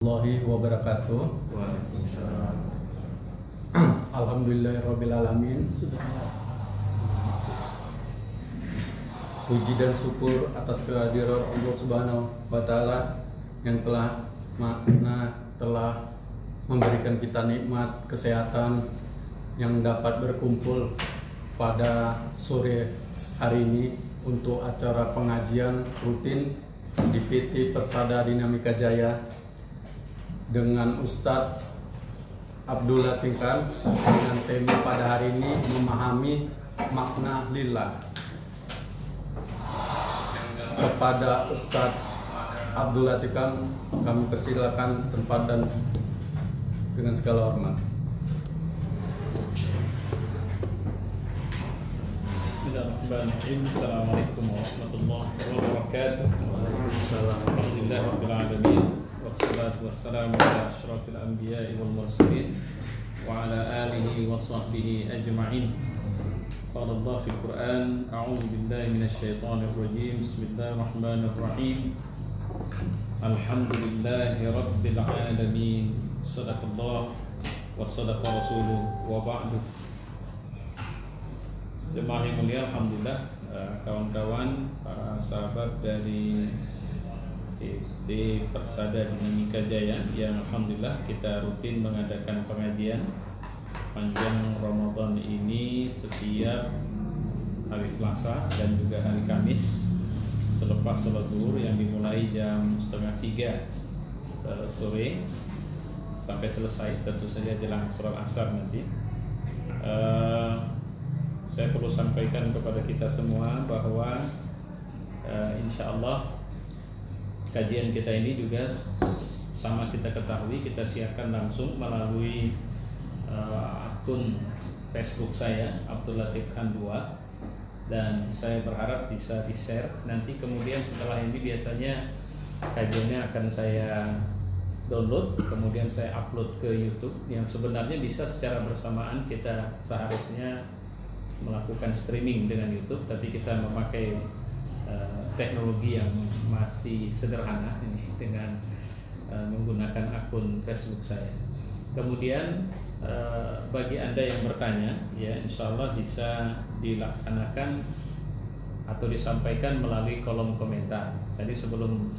Warahmatullahi wabarakatuh. Waalaikumsalam. Alhamdulillahirabbil alamin. Puji dan syukur atas kehadiran Allah Subhanahu wa taala yang telah memberikan kita nikmat kesehatan yang dapat berkumpul pada sore hari ini untuk acara pengajian rutin di PT Persada Dinamika Jaya dengan Ustadz Abdul Latifkan dengan tema pada hari ini memahami makna lillah. Kepada Ustadz Abdul Latifkan kami persilakan tempat dan dengan segala hormat. Bismillahirrahmanirrahim. Assalamualaikum warahmatullahi wabarakatuh. Waalaikumsalam. Alhamdulillahirabbil alamin. Wassalatu wassalamu ala asyrafil anbiya'i wal mursalin wa ala alihi wa sahbihi ajma'in. Qala Allah fil Qur'an, a'udzu billahi minasy syaithanir rajim. Bismillahirrahmanirrahim. Alhamdulillahi rabbil alamin. Shadaqallah wa shadaqa rasuluhu wa ba'du. Jemaah yang mulia, alhamdulillah, kawan-kawan, para sahabat dari PT Persada Dinamika Jaya yang alhamdulillah kita rutin mengadakan pengajian panjang Ramadan ini setiap hari Selasa dan juga hari Kamis selepas sholat zuhur yang dimulai jam 2:30 sore sampai selesai, tentu saja jelang sholat asar nanti. Saya perlu sampaikan kepada kita semua bahwa insya Allah kajian kita ini juga sama kita ketahui kita siarkan langsung melalui akun Facebook saya Abdul Latifkan 2, dan saya berharap bisa di-share nanti. Kemudian setelah ini biasanya kajiannya akan saya download, kemudian saya upload ke YouTube, yang sebenarnya bisa secara bersamaan. Kita seharusnya melakukan streaming dengan YouTube, tapi kita memakai teknologi yang masih sederhana ini dengan menggunakan akun Facebook saya. Kemudian bagi Anda yang bertanya, ya insya Allah bisa dilaksanakan atau disampaikan melalui kolom komentar. Jadi sebelum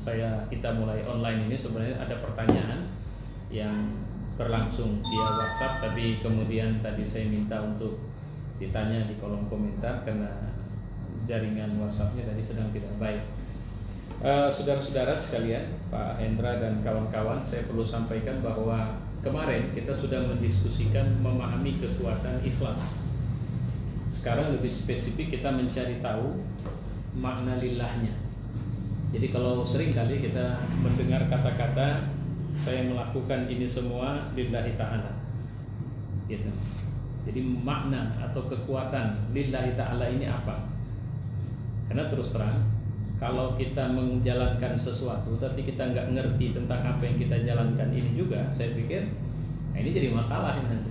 kita mulai online ini sebenarnya ada pertanyaan yang berlangsung via WhatsApp, tapi kemudian tadi saya minta untuk ditanya di kolom komentar karena jaringan WhatsApp-nya tadi sedang tidak baik. Saudara-saudara sekalian, Pak Hendra dan kawan-kawan, saya perlu sampaikan bahwa kemarin kita sudah mendiskusikan memahami kekuatan ikhlas. Sekarang lebih spesifik kita mencari tahu makna lillahnya. Jadi kalau sering kali kita mendengar kata-kata saya melakukan ini semua lillahi ta'ala, gitu. Jadi makna atau kekuatan lillahi ta'ala ini apa? Karena terus terang, kalau kita menjalankan sesuatu tapi kita nggak ngerti tentang apa yang kita jalankan ini juga, saya pikir ini jadi masalah ini nanti.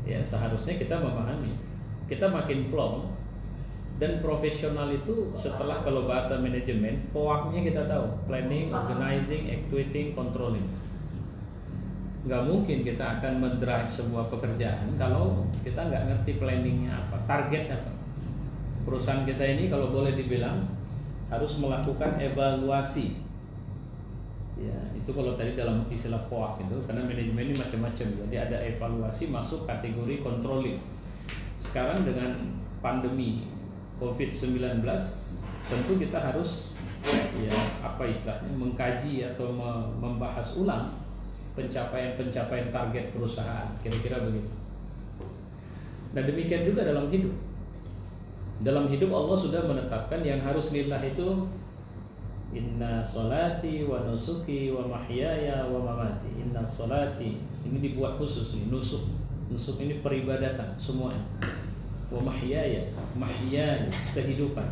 Ya, seharusnya kita memahami. Kita makin plong dan profesional itu setelah, kalau bahasa manajemen, POAK-nya kita tahu, planning, organizing, executing, controlling. Nggak mungkin kita akan mendrive sebuah pekerjaan kalau kita nggak ngerti planningnya apa, targetnya apa. Perusahaan kita ini kalau boleh dibilang harus melakukan evaluasi. Ya, itu kalau tadi dalam istilah POAK itu, karena manajemen ini macam-macam. Jadi ada evaluasi masuk kategori controlling. Sekarang dengan pandemi COVID-19 tentu kita harus mengkaji atau membahas ulang pencapaian target perusahaan, kira-kira begitu. Nah, demikian juga dalam hidup. Dalam hidup Allah sudah menetapkan yang harus lillah itu inna sholati wa nusuki wa mahyaya wa mamati. Inna sholati ini dibuat khusus nih, nusuk ini peribadatan semuanya. Wa mahyaya kehidupan.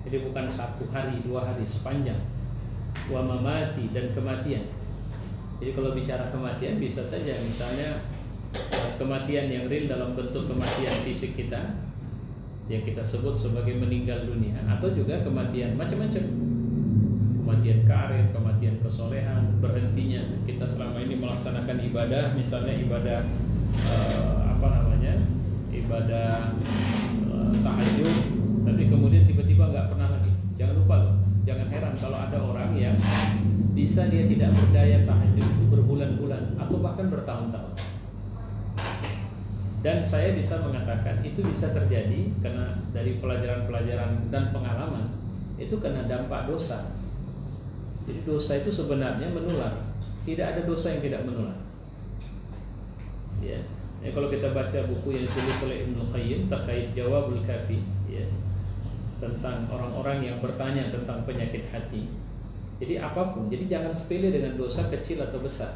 Jadi bukan 1 hari 2 hari, sepanjang. Wa mamati dan kematian. Jadi kalau bicara kematian bisa saja misalnya kematian yang real dalam bentuk kematian fisik kita yang kita sebut sebagai meninggal dunia, atau juga kematian macam-macam, kematian karir, kematian kesolehan, berhentinya melaksanakan ibadah, misalnya ibadah ibadah tahajud, tapi kemudian tiba-tiba nggak pernah lagi. Jangan lupa loh, jangan heran kalau ada orang yang bisa dia tidak berdaya tahajud itu berbulan-bulan atau bahkan bertahun-tahun. Dan saya bisa mengatakan itu bisa terjadi karena dari pelajaran-pelajaran dan pengalaman itu karena dampak dosa. Jadi dosa itu sebenarnya menular. Tidak ada dosa yang tidak menular. Ya, kalau kita baca buku yang ditulis oleh Ibnu Qayyim terkait Jawabul Kafi, ya, tentang orang-orang yang bertanya tentang penyakit hati. Jadi apapun, jadi jangan sepele dengan dosa kecil atau besar.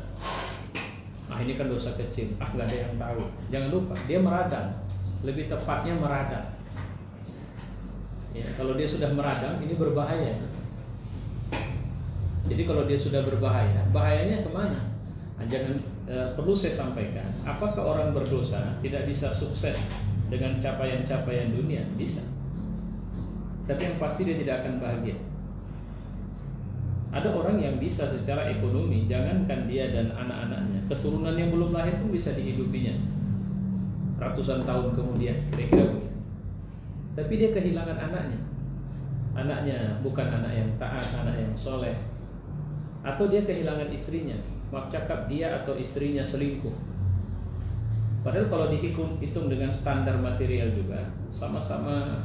Ini kan dosa kecil, nggak ada yang tahu. Jangan lupa, dia meradang. Lebih tepatnya meradang. Ya, kalau dia sudah meradang, ini berbahaya. Jadi kalau dia sudah berbahaya, bahayanya kemana? Jangan perlu saya sampaikan. Apakah orang berdosa tidak bisa sukses dengan capaian-capaian dunia? Bisa. Tapi yang pasti dia tidak akan bahagia. Ada orang yang bisa secara ekonomi, jangankan dia dan anak-anaknya, keturunan yang belum lahir pun bisa dihidupinya ratusan tahun kemudian, kira-kira begitu. Tapi dia kehilangan anaknya. Anaknya bukan anak yang taat, anak yang soleh. Atau dia kehilangan istrinya, maaf cakap dia atau istrinya selingkuh. Padahal kalau dihitung dengan standar material juga sama-sama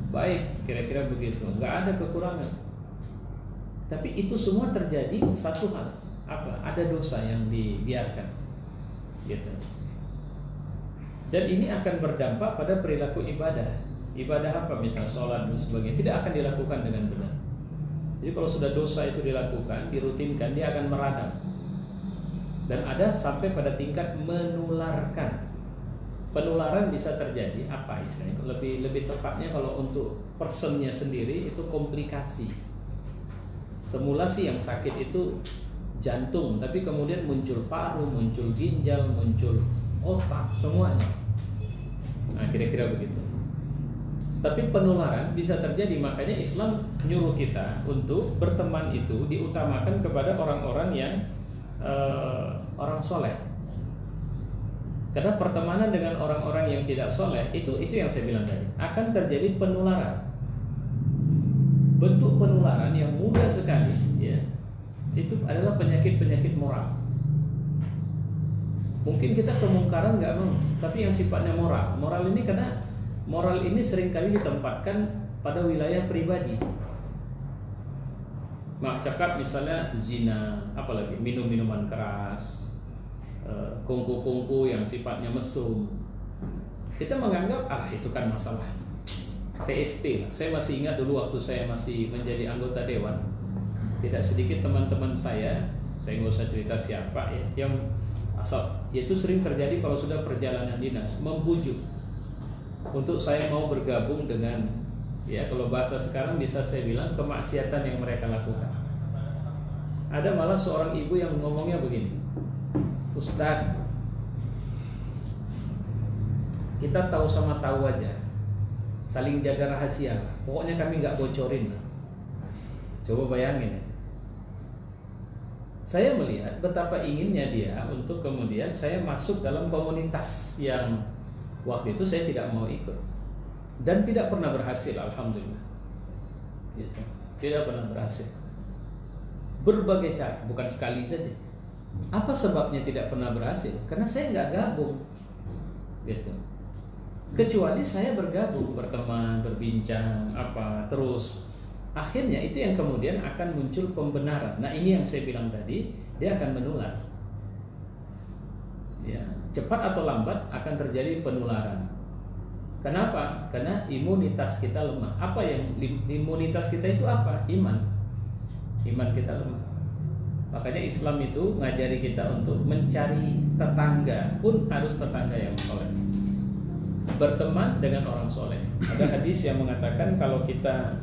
baik, kira-kira begitu, nggak ada kekurangan. Tapi itu semua terjadi satu hal, apa? Ada dosa yang dibiarkan, gitu. Dan ini akan berdampak pada perilaku ibadah. Ibadah apa? Misalnya sholat dan sebagainya tidak akan dilakukan dengan benar. Jadi kalau sudah dosa itu dilakukan, dirutinkan, dia akan meradang. Dan ada sampai pada tingkat menularkan. Penularan bisa terjadi apa istilahnya? Lebih tepatnya kalau untuk personnya sendiri itu komplikasi. Semula sih yang sakit itu jantung, tapi kemudian muncul paru, muncul ginjal, muncul otak, semuanya. Nah, kira-kira begitu. Tapi penularan bisa terjadi, makanya Islam nyuruh kita untuk berteman itu diutamakan kepada orang-orang yang orang soleh. Karena pertemanan dengan orang-orang yang tidak soleh itu yang saya bilang tadi akan terjadi penularan. Bentuk penularan yang mudah sekali, ya, itu adalah penyakit-penyakit moral. Mungkin kita kemungkaran nggak mau, tapi yang sifatnya moral. Moral ini karena moral ini seringkali ditempatkan pada wilayah pribadi. Maaf cakap misalnya zina, apalagi minum-minuman keras, kungku-kungku yang sifatnya mesum. Kita menganggap itu kan masalah TST. Saya masih ingat dulu waktu saya masih menjadi anggota dewan, tidak sedikit teman-teman saya nggak usah cerita siapa ya, yang asal itu sering terjadi kalau sudah perjalanan dinas, membujuk untuk saya mau bergabung dengan, ya kalau bahasa sekarang bisa saya bilang kemaksiatan yang mereka lakukan. Ada malah seorang ibu yang ngomongnya begini, Ustadz, kita tahu sama tahu aja, saling jaga rahasia, pokoknya kami nggak bocorin. Coba bayangin. Saya melihat betapa inginnya dia untuk kemudian saya masuk dalam komunitas yang waktu itu saya tidak mau ikut dan tidak pernah berhasil, alhamdulillah. Gitu. Tidak pernah berhasil. Berbagai cara, bukan sekali saja. Apa sebabnya tidak pernah berhasil? Karena saya nggak gabung, gitu. Kecuali saya bergabung, berteman, berbincang, terus akhirnya itu yang kemudian akan muncul pembenaran. Nah ini yang saya bilang tadi, dia akan menular. Ya, cepat atau lambat akan terjadi penularan. Kenapa? Karena imunitas kita lemah. Apa yang imunitas kita itu apa? Iman. Iman kita lemah. Makanya Islam itu ngajari kita untuk mencari tetangga, pun harus tetangga yang soleh. Berteman dengan orang soleh. Ada hadis yang mengatakan kalau kita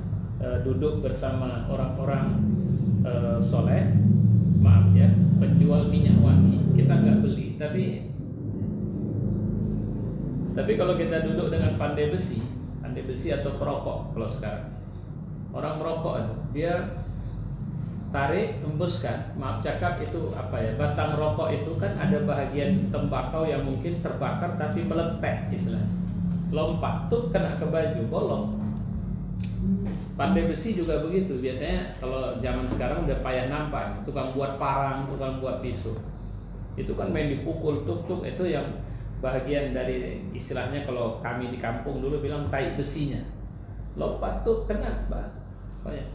duduk bersama orang-orang soleh, maaf ya, penjual minyak wangi, kita nggak beli, tapi kalau kita duduk dengan pandai besi atau perokok, kalau sekarang orang merokok itu dia tarik, hembuskan. Maaf cakap itu apa ya? Batang rokok itu kan ada bahagian tembakau yang mungkin terbakar tapi meletek istilahnya. Lompat tuh kena ke baju, bolong. Pandai besi juga begitu. Biasanya kalau zaman sekarang udah payah nampak, tukang buat parang, tukang buat pisau. Itu kan main dipukul tuk-tuk, itu yang bahagian dari istilahnya kalau kami di kampung dulu bilang tai besinya. Lompat tuh kena, apa ya?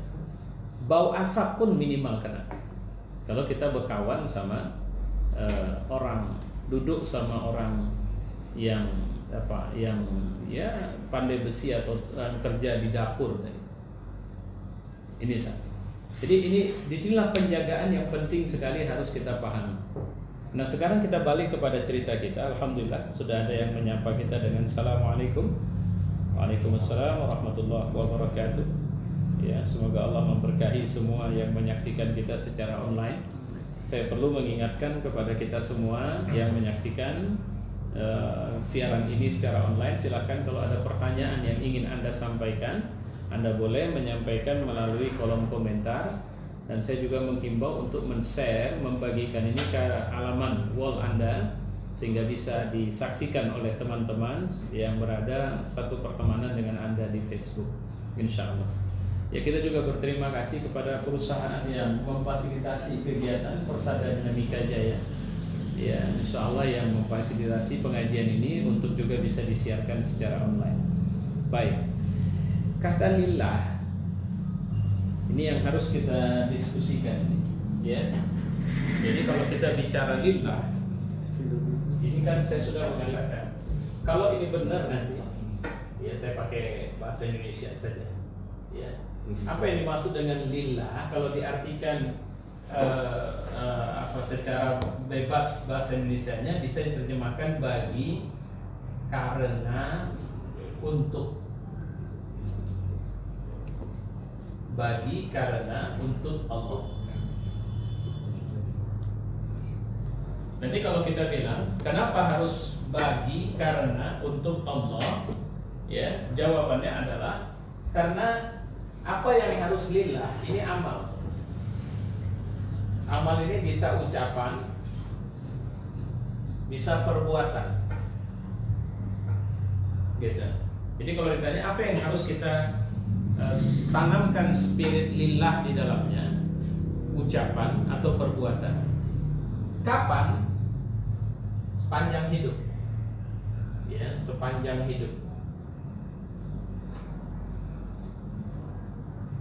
Bau asap pun minimal kena. Kalau kita berkawan sama orang, duduk sama orang yang apa, yang ya pandai besi atau kerja di dapur tadi. Ini satu. Jadi ini disinilah penjagaan yang penting sekali harus kita pahami. Nah sekarang kita balik kepada cerita kita. Alhamdulillah sudah ada yang menyapa kita dengan Assalamualaikum. Waalaikumsalam warahmatullahi wabarakatuh. Ya, semoga Allah memberkahi semua yang menyaksikan kita secara online. Saya perlu mengingatkan kepada kita semua yang menyaksikan siaran ini secara online, silakan kalau ada pertanyaan yang ingin Anda sampaikan, Anda boleh menyampaikan melalui kolom komentar. Dan saya juga menghimbau untuk men-share, membagikan ini ke halaman wall Anda sehingga bisa disaksikan oleh teman-teman yang berada satu pertemanan dengan Anda di Facebook, insya Allah. Ya, kita juga berterima kasih kepada perusahaan yang memfasilitasi kegiatan Persada Dinamika Jaya. Ya, insya Allah yang memfasilitasi pengajian ini untuk juga bisa disiarkan secara online. Baik, kata lillah ini yang harus kita diskusikan, ya. Jadi kalau kita bicara lillah, ini kan saya sudah mengatakan, kalau ini benar nanti, ya saya pakai bahasa Indonesia saja, ya. Apa yang dimaksud dengan lillah? Kalau diartikan apa secara bebas bahasa Indonesianya bisa diterjemahkan bagi, karena, untuk. Bagi, karena, untuk Allah. Nanti kalau kita bilang kenapa harus bagi, karena, untuk Allah, ya jawabannya adalah karena apa yang harus lillah ini amal. Amal ini bisa ucapan, bisa perbuatan, gitu. Jadi kalau ditanya apa yang harus kita tanamkan spirit lillah di dalamnya, ucapan atau perbuatan. Kapan? Sepanjang hidup, ya, sepanjang hidup.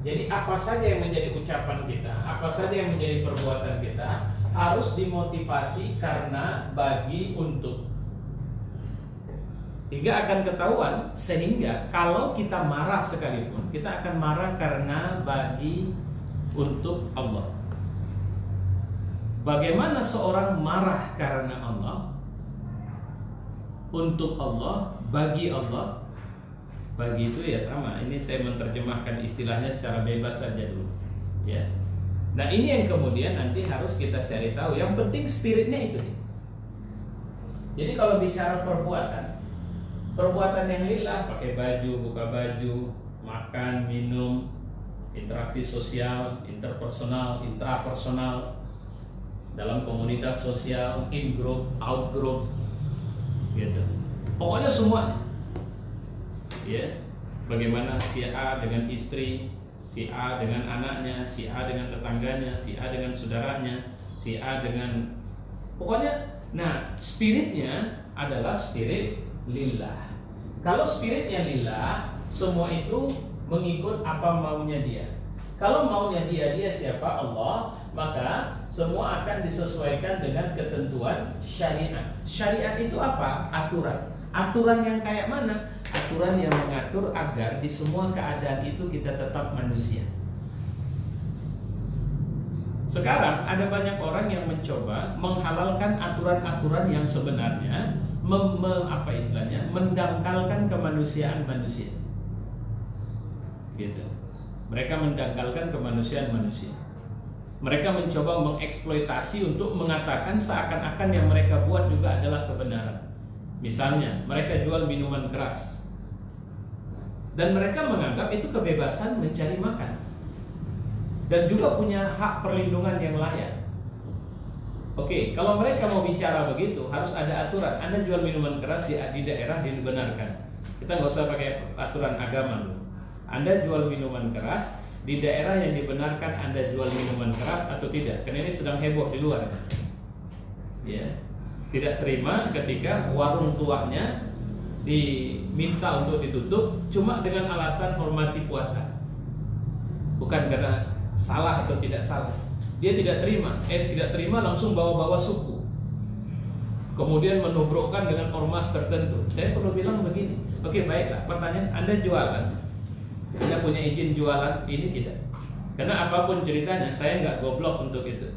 Jadi apa saja yang menjadi ucapan kita, apa saja yang menjadi perbuatan kita harus dimotivasi karena, bagi, untuk. Hingga akan ketahuan, sehingga kalau kita marah sekalipun, kita akan marah karena, bagi, untuk Allah. Bagaimana seorang marah karena Allah, untuk Allah, bagi Allah? Bagi itu ya sama. Ini saya menerjemahkan istilahnya secara bebas saja dulu, ya. Nah ini yang kemudian nanti harus kita cari tahu. Yang penting spiritnya itu. Jadi kalau bicara perbuatan, perbuatan yang lillah, pakai baju, buka baju, makan, minum, interaksi sosial, interpersonal, intrapersonal, dalam komunitas sosial, in group, out group, gitu. Pokoknya semuanya. Ya, bagaimana si A dengan istri, si A dengan anaknya, si A dengan tetangganya, si A dengan saudaranya, si A dengan, pokoknya. Nah, spiritnya adalah spirit lillah. Kalau spiritnya lillah, semua itu mengikut apa maunya dia. Kalau maunya dia siapa? Allah. Maka semua akan disesuaikan dengan ketentuan syariat. Syariat itu apa? Aturan. Aturan yang kayak mana? Aturan yang mengatur agar di semua keadaan itu kita tetap manusia. Sekarang ada banyak orang yang mencoba menghalalkan aturan-aturan yang sebenarnya mendangkalkan kemanusiaan manusia. Gitu. Mereka mendangkalkan kemanusiaan manusia. Mereka mencoba mengeksploitasi untuk mengatakan seakan-akan yang mereka buat juga adalah kebenaran. Misalnya, mereka jual minuman keras, dan mereka menganggap itu kebebasan mencari makan. dan juga punya hak perlindungan yang layak. Oke, kalau mereka mau bicara begitu, harus ada aturan. Anda jual minuman keras di daerah dibenarkan. Kita nggak usah pakai aturan agama dulu. Anda jual minuman keras di daerah yang dibenarkan Anda jual minuman keras atau tidak? Karena ini sedang heboh di luar. Ya, tidak terima ketika warung tuanya diminta untuk ditutup cuma dengan alasan hormati puasa, bukan karena salah atau tidak salah. Dia tidak terima langsung bawa-bawa suku, kemudian menubrukkan dengan ormas tertentu. Saya perlu bilang begini, oke baiklah, pertanyaan, Anda jualan, Anda punya izin jualan ini tidak? Karena apapun ceritanya, saya nggak goblok untuk itu.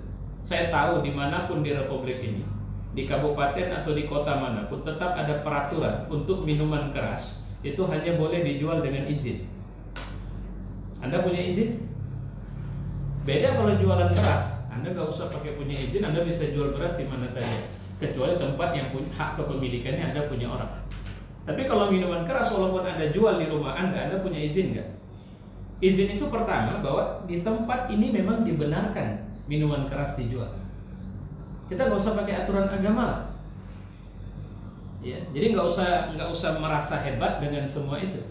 Saya tahu dimanapun di Republik ini, di kabupaten atau di kota manapun, tetap ada peraturan untuk minuman keras itu hanya boleh dijual dengan izin. Anda punya izin? Beda kalau jualan keras, Anda nggak usah pakai punya izin, Anda bisa jual beras di mana saja, kecuali tempat yang punya hak kepemilikannya Anda punya orang. Tapi kalau minuman keras, walaupun Anda jual di rumah Anda punya izin nggak? Izin itu pertama bahwa di tempat ini memang dibenarkan minuman keras dijual. Kita nggak usah pakai aturan agama, ya. Jadi nggak usah merasa hebat dengan semua itu.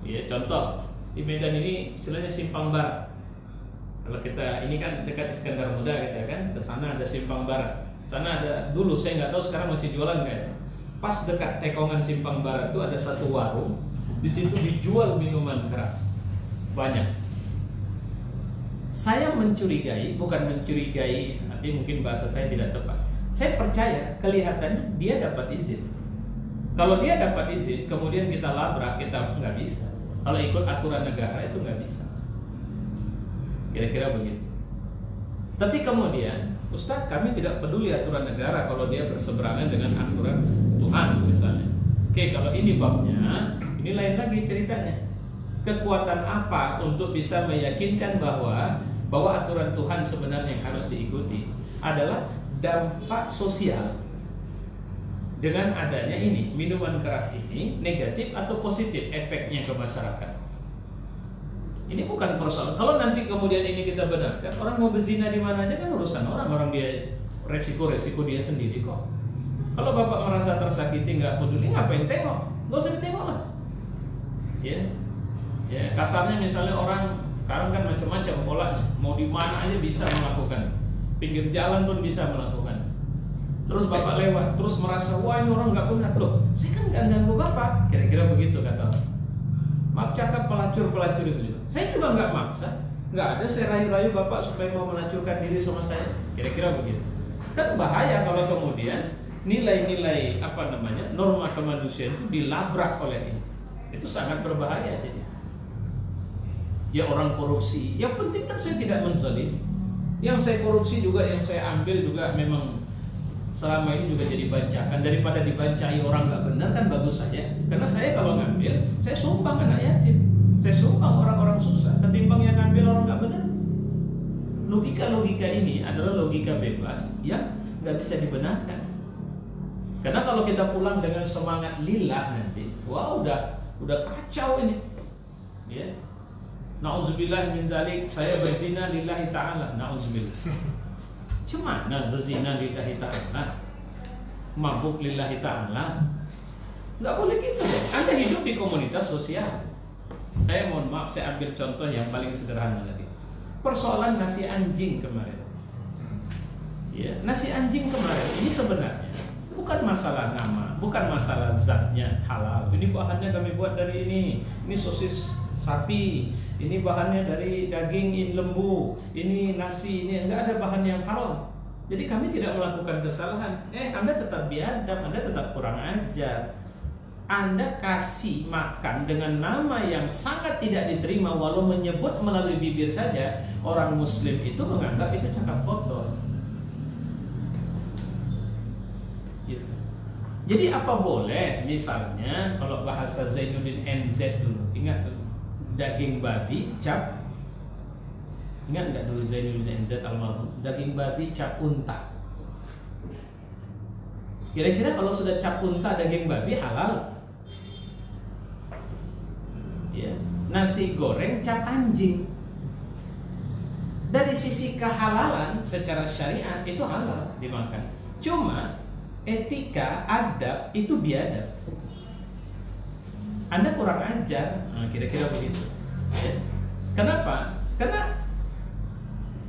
Ya, contoh di Medan ini istilahnya Simpang Barat. Kalau kita ini kan dekat Iskandar Muda gitu kan, ke sana ada Simpang Barat. Sana ada dulu, saya nggak tahu sekarang masih jualan nggak ya. Pas dekat Tekongan Simpang Barat itu ada satu warung, di situ dijual minuman keras banyak. Saya mencurigai, bukan mencurigai, nanti mungkin bahasa saya tidak tepat. Saya percaya kelihatannya dia dapat izin. Kalau dia dapat izin, kemudian kita labrak, kita nggak bisa. Kalau ikut aturan negara itu nggak bisa. Kira-kira begitu. Tapi kemudian, Ustadz, kami tidak peduli aturan negara kalau dia berseberangan dengan aturan Tuhan misalnya. Oke, kalau ini babnya, ini lain lagi ceritanya. Kekuatan apa untuk bisa meyakinkan bahwa aturan Tuhan sebenarnya yang harus diikuti adalah dampak sosial dengan adanya ini, minuman keras ini negatif atau positif efeknya ke masyarakat. Ini bukan persoalan. Kalau nanti kemudian ini kita benarkan, orang mau berzina di mana aja kan urusan orang dia resiko dia sendiri kok. Kalau bapak merasa tersakiti nggak peduli, ngapain tengok? Nggak usah ditengok lah. Ya, kasarnya misalnya orang sekarang kan macam-macam polanya, mau di mana aja bisa melakukan, pinggir jalan pun bisa melakukan. Terus bapak lewat, terus merasa wah ini orang nggak benar loh. Saya kan nggak ganggu bapak, kira-kira begitu kata. Maaf cakap pelacur itu juga. Saya juga nggak maksa, nggak ada saya rayu-rayu bapak supaya mau melacurkan diri sama saya, kira-kira begitu. Kan bahaya kalau kemudian nilai-nilai norma kemanusiaan itu dilabrak oleh ini. Itu sangat berbahaya jadi. Ya orang korupsi, yang penting kan saya tidak menzalimi. Yang saya korupsi juga, yang saya ambil juga memang selama ini juga jadi bancakan. Daripada dibancai orang nggak benar kan bagus saja. Karena saya kalau ngambil, saya sumbang anak yatim, saya sumbang orang-orang susah. Ketimbang yang ngambil orang nggak benar. Logika ini adalah logika bebas yang nggak bisa dibenarkan. Karena kalau kita pulang dengan semangat lillah nanti, wah udah kacau ini. Ya. Na'udzubillah min zalik, saya berzina lillahi ta'ala. Na'udzubillah. Cemana berzina lillahi ta'ala? Mabuk lillahi ta'ala? Nggak boleh gitu dong. Anda hidup di komunitas sosial. Saya mohon maaf, saya ambil contoh yang paling sederhana lagi. Persoalan nasi anjing kemarin. Ya, nasi anjing kemarin ini sebenarnya bukan masalah nama, bukan masalah zatnya halal. Ini bahannya kami buat dari ini sosis sapi, ini bahannya dari daging lembu, ini nasi, ini enggak ada bahan yang haram. Jadi kami tidak melakukan kesalahan. Anda tetap biadab, Anda tetap kurang ajar. Anda kasih makan dengan nama yang sangat tidak diterima, walau menyebut melalui bibir saja, orang muslim itu menganggap itu cakap kotor. Gitu. Jadi apa boleh misalnya kalau bahasa Zainuddin NZ dulu, ingat dulu, daging babi cap, ingat nggak dulu Zainuddin NZ almarhum, daging babi cap unta. Kira-kira kalau sudah cap unta daging babi halal? Ya. Nasi goreng cap anjing. dari sisi kehalalan secara syariat itu halal dimakan. Cuma etika, adab itu biadab. Anda kurang ajar, nah, kira-kira begitu. Ya. Kenapa? Karena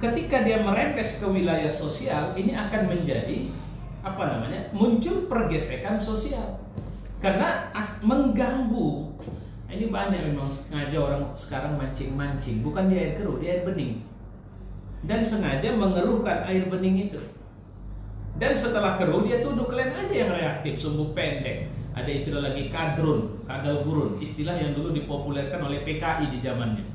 ketika dia merembes ke wilayah sosial, ini akan menjadi muncul pergesekan sosial karena mengganggu. Ini banyak memang sengaja orang sekarang mancing-mancing, bukan di air keruh, di air bening, dan sengaja mengeruhkan air bening itu. Dan setelah keruh dia tuduh kalian aja yang reaktif, sumbu pendek. Ada istilah lagi kadrun, kadal gurun, istilah yang dulu dipopulerkan oleh PKI di zamannya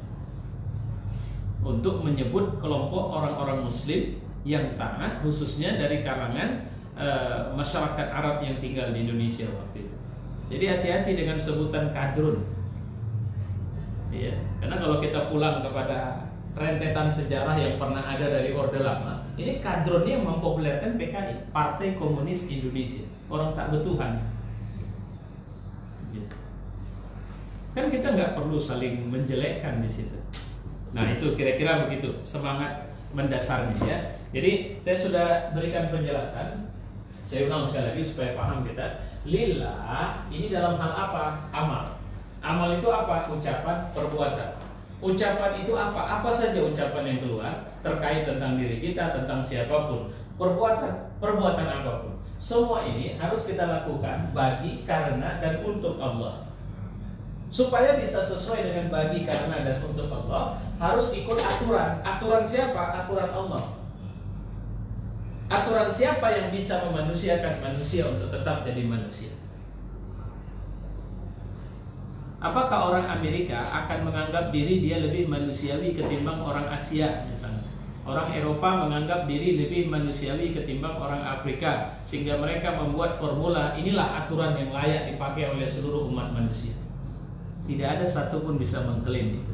untuk menyebut kelompok orang-orang Muslim yang taat, khususnya dari kalangan masyarakat Arab yang tinggal di Indonesia waktu itu. Jadi hati-hati dengan sebutan kadrun, ya, karena kalau kita pulang kepada rentetan sejarah yang pernah ada dari Orde Lama, ini kadrun yang mempopulerkan PKI, Partai Komunis Indonesia, orang tak bertuhan. Gitu. Kan kita nggak perlu saling menjelekkan di situ. Nah itu kira-kira begitu semangat mendasarnya ya. Jadi saya sudah berikan penjelasan. Saya ulang sekali lagi supaya paham kita. Lillah ini dalam hal apa? Amal. Amal itu apa? Ucapan, perbuatan. Ucapan itu apa? Apa saja ucapan yang keluar terkait tentang diri kita, tentang siapapun. Perbuatan apapun. Semua ini harus kita lakukan bagi, karena, dan untuk Allah. Supaya bisa sesuai dengan bagi, karena, dan untuk Allah, harus ikut aturan. Aturan siapa? Aturan Allah. Aturan siapa yang bisa memanusiakan manusia untuk tetap jadi manusia? Apakah orang Amerika akan menganggap diri dia lebih manusiawi ketimbang orang Asia misalnya? Orang Eropa menganggap diri lebih manusiawi ketimbang orang Afrika, sehingga mereka membuat formula, inilah aturan yang layak dipakai oleh seluruh umat manusia. Tidak ada satupun bisa mengklaim itu.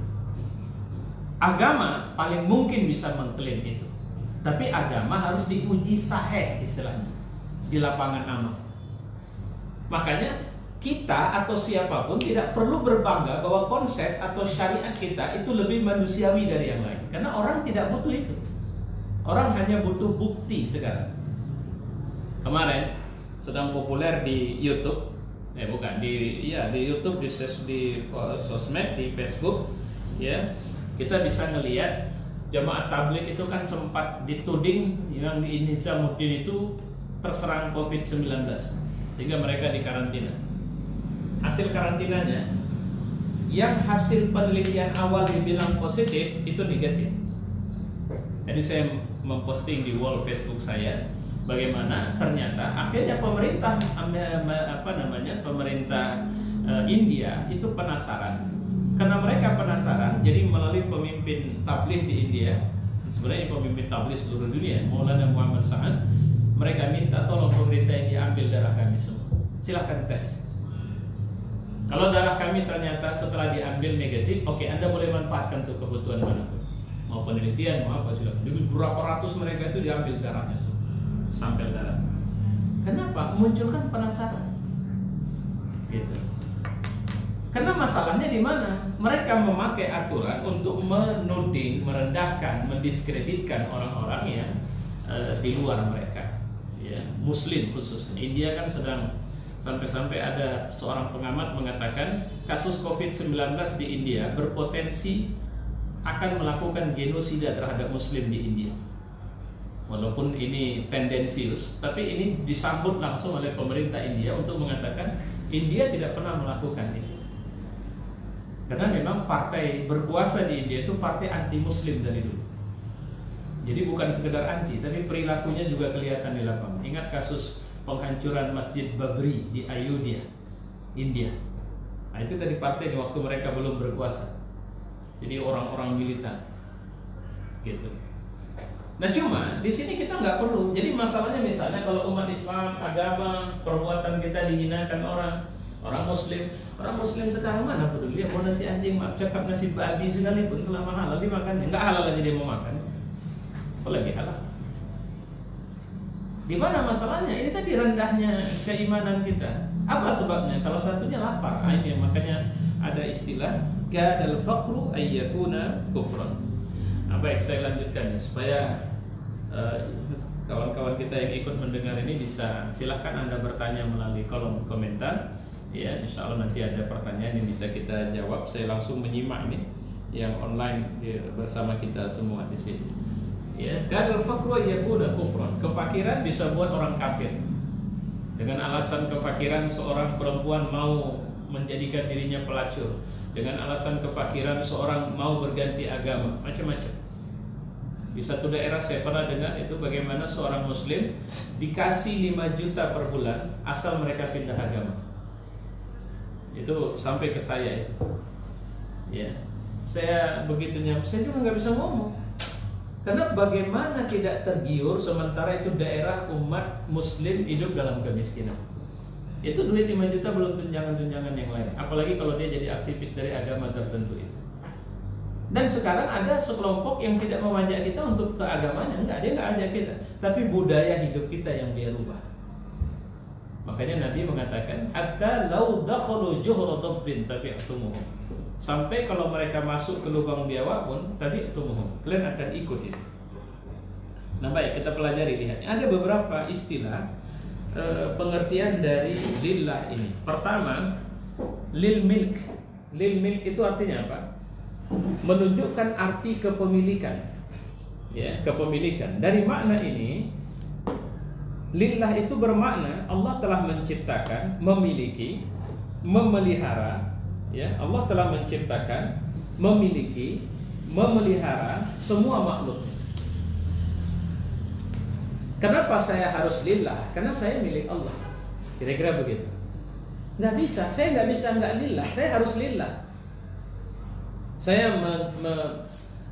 Agama paling mungkin bisa mengklaim itu, tapi agama harus diuji sahih istilahnya di lapangan amal. Makanya kita atau siapapun tidak perlu berbangga bahwa konsep atau syariat kita itu lebih manusiawi dari yang lain, karena orang tidak butuh itu. Orang hanya butuh bukti sekarang. Kemarin sedang populer di YouTube, di YouTube, di sosmed, di Facebook, ya, kita bisa ngelihat jamaah tabligh itu kan sempat dituding yang di Nizamuddin itu terserang COVID-19 sehingga mereka dikarantina. Hasil karantinanya yang hasil penelitian awal dibilang positif itu negatif. Jadi saya memposting di wall Facebook saya bagaimana ternyata akhirnya pemerintah India itu penasaran. Karena mereka penasaran, jadi melalui pemimpin tabligh di India, sebenarnya pemimpin tabligh seluruh dunia, Maulana Muhammad Sa'ad, mereka minta tolong pemerintah ini ambil darah kami semua. Silahkan tes. Kalau darah kami ternyata setelah diambil negatif, oke, Anda boleh manfaatkan untuk kebutuhan manapun. Mau penelitian, mau apa, silakan. Jadi berapa ratus mereka itu diambil darahnya semua, sampel darah. Kenapa? Munculkan penasaran. Gitu. Karena masalahnya di mana? Mereka memakai aturan untuk menuding, merendahkan, mendiskreditkan orang-orang yang di luar mereka, ya, Muslim khususnya. India kan sedang sampai-sampai ada seorang pengamat mengatakan kasus COVID-19 di India berpotensi akan melakukan genosida terhadap Muslim di India. Walaupun ini tendensius, tapi ini disambut langsung oleh pemerintah India untuk mengatakan India tidak pernah melakukan itu. Karena memang partai berkuasa di India itu partai anti-Muslim dari dulu. Jadi bukan sekedar anti, tapi perilakunya juga kelihatan di lapangan. Ingat kasus penghancuran Masjid Babri di Ayodhya, India. Nah, itu dari partai di waktu mereka belum berkuasa. Jadi orang-orang militan, gitu. Nah cuma di sini kita nggak perlu. Jadi masalahnya misalnya kalau umat Islam, agama, perbuatan kita dihinakan orang Muslim sekarang mana peduli dia mau nasi anjing, maaf cakap nasi babi sekalipun telah halal dimakan, nggak halal aja dia mau makan, apalagi halal. Di mana masalahnya? Ini tadi rendahnya keimanan kita. Apa sebabnya? Salah satunya lapar. Ini makanya ada istilah kadal faqru ayyakuna kufran. Apa baik, saya lanjutkan ya, supaya kawan-kawan kita yang ikut mendengar ini bisa, silahkan Anda bertanya melalui kolom komentar. Ya, insya Allah nanti ada pertanyaan yang bisa kita jawab. Saya langsung menyimak nih yang online ya, bersama kita semua di sini. Ya, kadal faqru yakuna kufran. Kefakiran bisa buat orang kafir. Dengan alasan kefakiran seorang perempuan mau menjadikan dirinya pelacur. Dengan alasan kefakiran seorang mau berganti agama, macam-macam. Di satu daerah saya pernah dengar itu bagaimana seorang muslim dikasih 5 juta per bulan asal mereka pindah agama. Itu sampai ke saya itu. Ya. Saya begitu nyampe, saya juga nggak bisa ngomong. Karena bagaimana tidak tergiur sementara itu daerah umat muslim hidup dalam kemiskinan. Itu duit 5 juta belum tunjangan-tunjangan yang lain. Apalagi kalau dia jadi aktivis dari agama tertentu itu. Dan sekarang ada sekelompok yang tidak memajak kita untuk ke agamanya. Enggak, dia nggak ajak kita. Tapi budaya hidup kita yang dia rubah. Makanya Nabi mengatakan, hatta law dakhalu juhra dabbin tabi'tumuhum. Sampai kalau mereka masuk ke lubang biawak pun tabi'tumuhum. Kalian akan ikut itu. Nah baik, kita pelajari lihatnya. Ada beberapa istilah pengertian dari lillah ini. Pertama, lil milk. Lil milk itu artinya apa? Menunjukkan arti kepemilikan. Ya, kepemilikan. Dari makna ini, lillah itu bermakna Allah telah menciptakan, memiliki, memelihara. Ya, Allah telah menciptakan, memiliki, memelihara semua makhluknya. Kenapa saya harus lillah? Karena saya milik Allah. Kira-kira begitu. Nggak bisa, saya nggak bisa nggak lillah. Saya harus lillah. Saya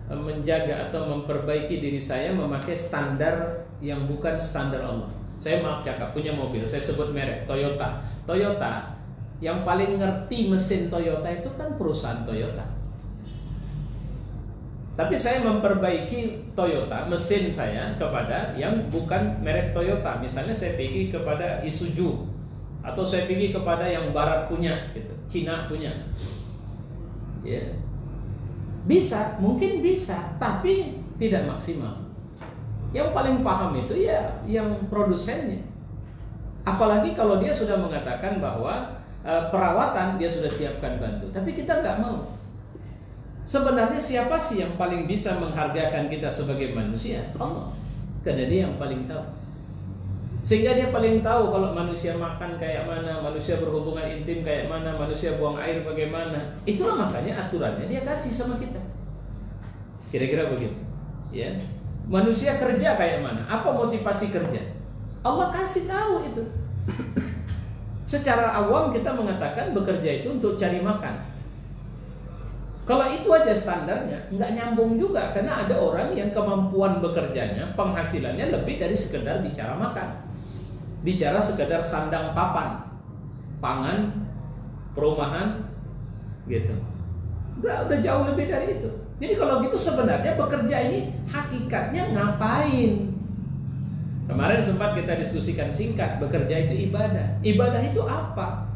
menjaga atau memperbaiki diri saya memakai standar yang bukan standar Allah. Saya maaf cakap, punya mobil, saya sebut merek Toyota. Toyota, yang paling ngerti mesin Toyota itu kan perusahaan Toyota. Tapi saya memperbaiki Toyota, mesin saya kepada yang bukan merek Toyota. Misalnya saya pergi kepada Isuzu, atau saya pergi kepada yang Barat punya, gitu, Cina punya. Ya, bisa, mungkin bisa, tapi tidak maksimal. Yang paling paham itu ya yang produsennya. Apalagi kalau dia sudah mengatakan bahwa perawatan dia sudah siapkan bantu, tapi kita nggak mau. Sebenarnya siapa sih yang paling bisa menghargakan kita sebagai manusia? Allah. Karena dia yang paling tahu. Sehingga dia paling tahu kalau manusia makan kayak mana, manusia berhubungan intim kayak mana, manusia buang air bagaimana. Itulah makanya aturannya dia kasih sama kita. Kira-kira begitu. Ya. Manusia kerja kayak mana? Apa motivasi kerja? Allah kasih tahu itu. Secara awam kita mengatakan bekerja itu untuk cari makan. Kalau itu aja standarnya, nggak nyambung juga. Karena ada orang yang kemampuan bekerjanya, penghasilannya lebih dari sekedar bicara makan. Bicara sekedar sandang papan, pangan, perumahan, gitu. Udah jauh lebih dari itu. Jadi kalau gitu sebenarnya bekerja ini hakikatnya ngapain? Kemarin sempat kita diskusikan singkat, bekerja itu ibadah. Ibadah itu apa?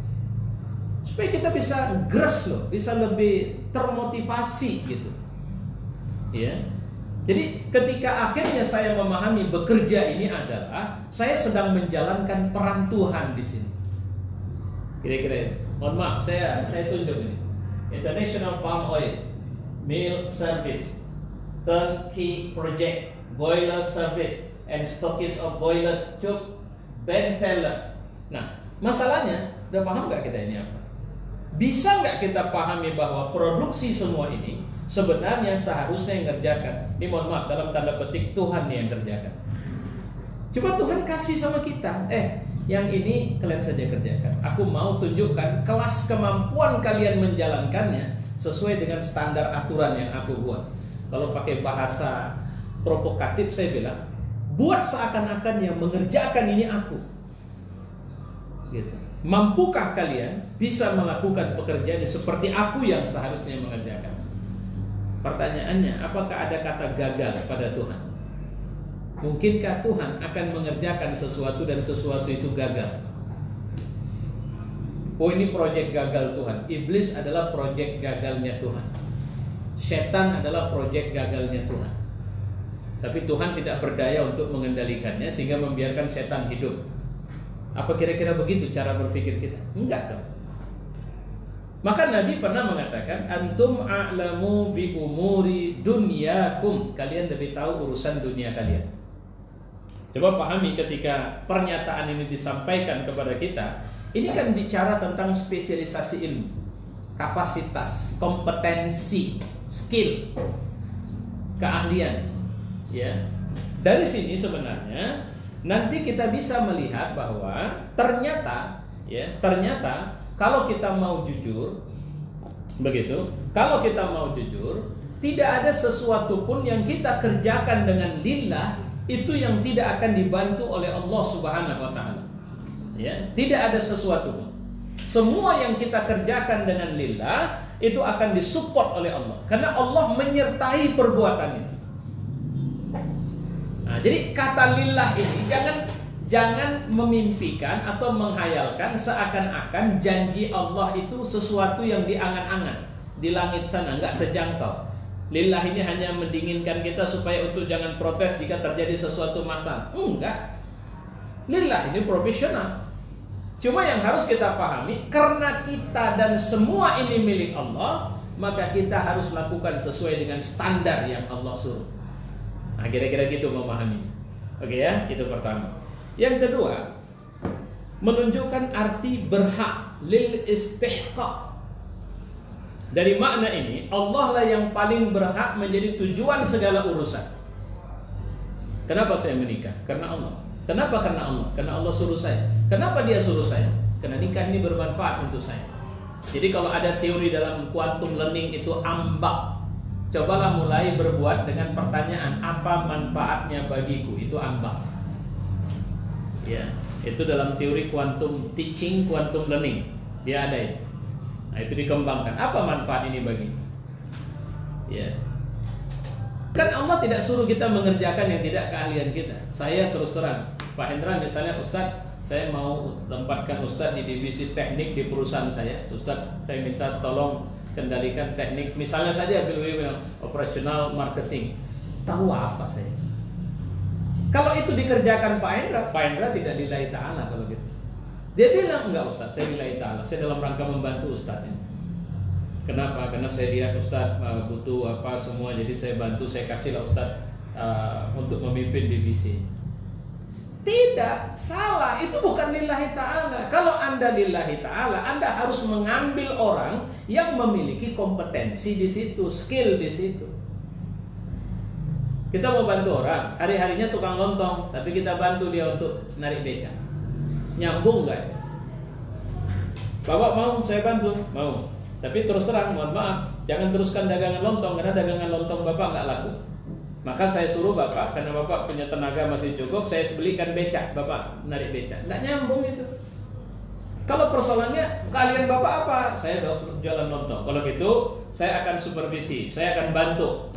Supaya kita bisa gres loh, bisa lebih termotivasi gitu. Ya. Jadi ketika akhirnya saya memahami bekerja ini adalah saya sedang menjalankan peran Tuhan di sini. Kira-kira, mohon maaf, saya tunjuk ini. International Palm Oil Mill Service, Turnkey Project, Boiler Service, and Stockist of Boiler Tube, Benteler. Nah, masalahnya, udah paham nggak kita ini apa? Bisa nggak kita pahami bahwa produksi semua ini sebenarnya seharusnya yang kerjakan? Ini mohon maaf, dalam tanda petik Tuhan yang kerjakan. Coba Tuhan kasih sama kita, yang ini kalian saja kerjakan. Aku mau tunjukkan kelas kemampuan kalian menjalankannya sesuai dengan standar aturan yang aku buat. Kalau pakai bahasa provokatif saya bilang, buat seakan-akan yang mengerjakan ini aku. Gitu. Mampukah kalian bisa melakukan pekerjaan seperti aku yang seharusnya mengerjakan? Pertanyaannya, apakah ada kata gagal pada Tuhan? Mungkinkah Tuhan akan mengerjakan sesuatu dan sesuatu itu gagal? Oh, ini proyek gagal Tuhan. Iblis adalah proyek gagalnya Tuhan. Setan adalah proyek gagalnya Tuhan. tapi Tuhan tidak berdaya untuk mengendalikannya sehingga membiarkan setan hidup. Apa kira-kira begitu cara berpikir kita? Enggak dong. Maka Nabi pernah mengatakan, antum a'lamu bi umuri dunyakum, kalian lebih tahu urusan dunia kalian. Coba pahami ketika pernyataan ini disampaikan kepada kita, ini kan bicara tentang spesialisasi ilmu, kapasitas, kompetensi, skill, keahlian, ya. Dari sini sebenarnya nanti kita bisa melihat bahwa ternyata kalau kita mau jujur, begitu, kalau kita mau jujur, tidak ada sesuatu pun yang kita kerjakan dengan lillah itu yang tidak akan dibantu oleh Allah Subhanahu wa taala. Ya, tidak ada sesuatu pun. Semua yang kita kerjakan dengan lillah itu akan disupport oleh Allah, karena Allah menyertai perbuatan itu. Nah, jadi kata lillah ini jangan memimpikan atau menghayalkan seakan-akan janji Allah itu sesuatu yang diangan-angan di langit sana, nggak terjangkau. Lillah ini hanya mendinginkan kita supaya untuk jangan protes jika terjadi sesuatu masalah. Enggak. Lillah ini profesional. Cuma yang harus kita pahami, karena kita dan semua ini milik Allah, maka kita harus lakukan sesuai dengan standar yang Allah suruh. Nah, kira-kira gitu memahami. Oke ya, itu pertama. Yang kedua, menunjukkan arti berhak, lil istihqaq. Dari makna ini, Allah lah yang paling berhak menjadi tujuan segala urusan. Kenapa saya menikah? Karena Allah. Kenapa? Karena Allah. Karena Allah suruh saya. Kenapa Dia suruh saya? Karena nikah ini bermanfaat untuk saya. Jadi kalau ada teori dalam quantum learning itu ambak, cobalah mulai berbuat dengan pertanyaan, apa manfaatnya bagiku? Itu ambak. Ya, itu dalam teori quantum teaching, quantum learning, dia ada itu. Nah, itu dikembangkan. Apa manfaat ini bagi? Ya, kan Allah tidak suruh kita mengerjakan yang tidak keahlian kita. Saya terus terang, Pak Hendra misalnya, Ustadz, saya mau tempatkan Ustadz di divisi teknik di perusahaan saya. Ustadz, saya minta tolong kendalikan teknik, misalnya saja operasional marketing. Tahu apa saya? Kalau itu dikerjakan Pak Hendra tidak lillahi ta'ala kalau gitu. Dia bilang, enggak Ustaz, saya lillahi ta'ala, saya dalam rangka membantu Ustaz ini. Kenapa? Karena saya lihat Ustaz butuh apa semua, jadi saya bantu, saya kasihlah Ustaz untuk memimpin divisi. Tidak, salah, itu bukan lillahi ta'ala. Kalau Anda lillahi ta'ala, Anda harus mengambil orang yang memiliki kompetensi di situ, skill di situ. Kita mau bantu orang, hari-harinya tukang lontong, tapi kita bantu dia untuk narik becak. Nyambung nggak? Bapak mau saya bantu? Mau. Tapi terus terang, mohon maaf, jangan teruskan dagangan lontong, karena dagangan lontong Bapak nggak laku. Maka saya suruh Bapak, karena Bapak punya tenaga masih cukup, saya belikan becak, Bapak narik becak. Nggak nyambung itu. Kalau persoalannya, keahlian Bapak apa? Saya jualan lontong. Kalau gitu, saya akan supervisi, saya akan bantu.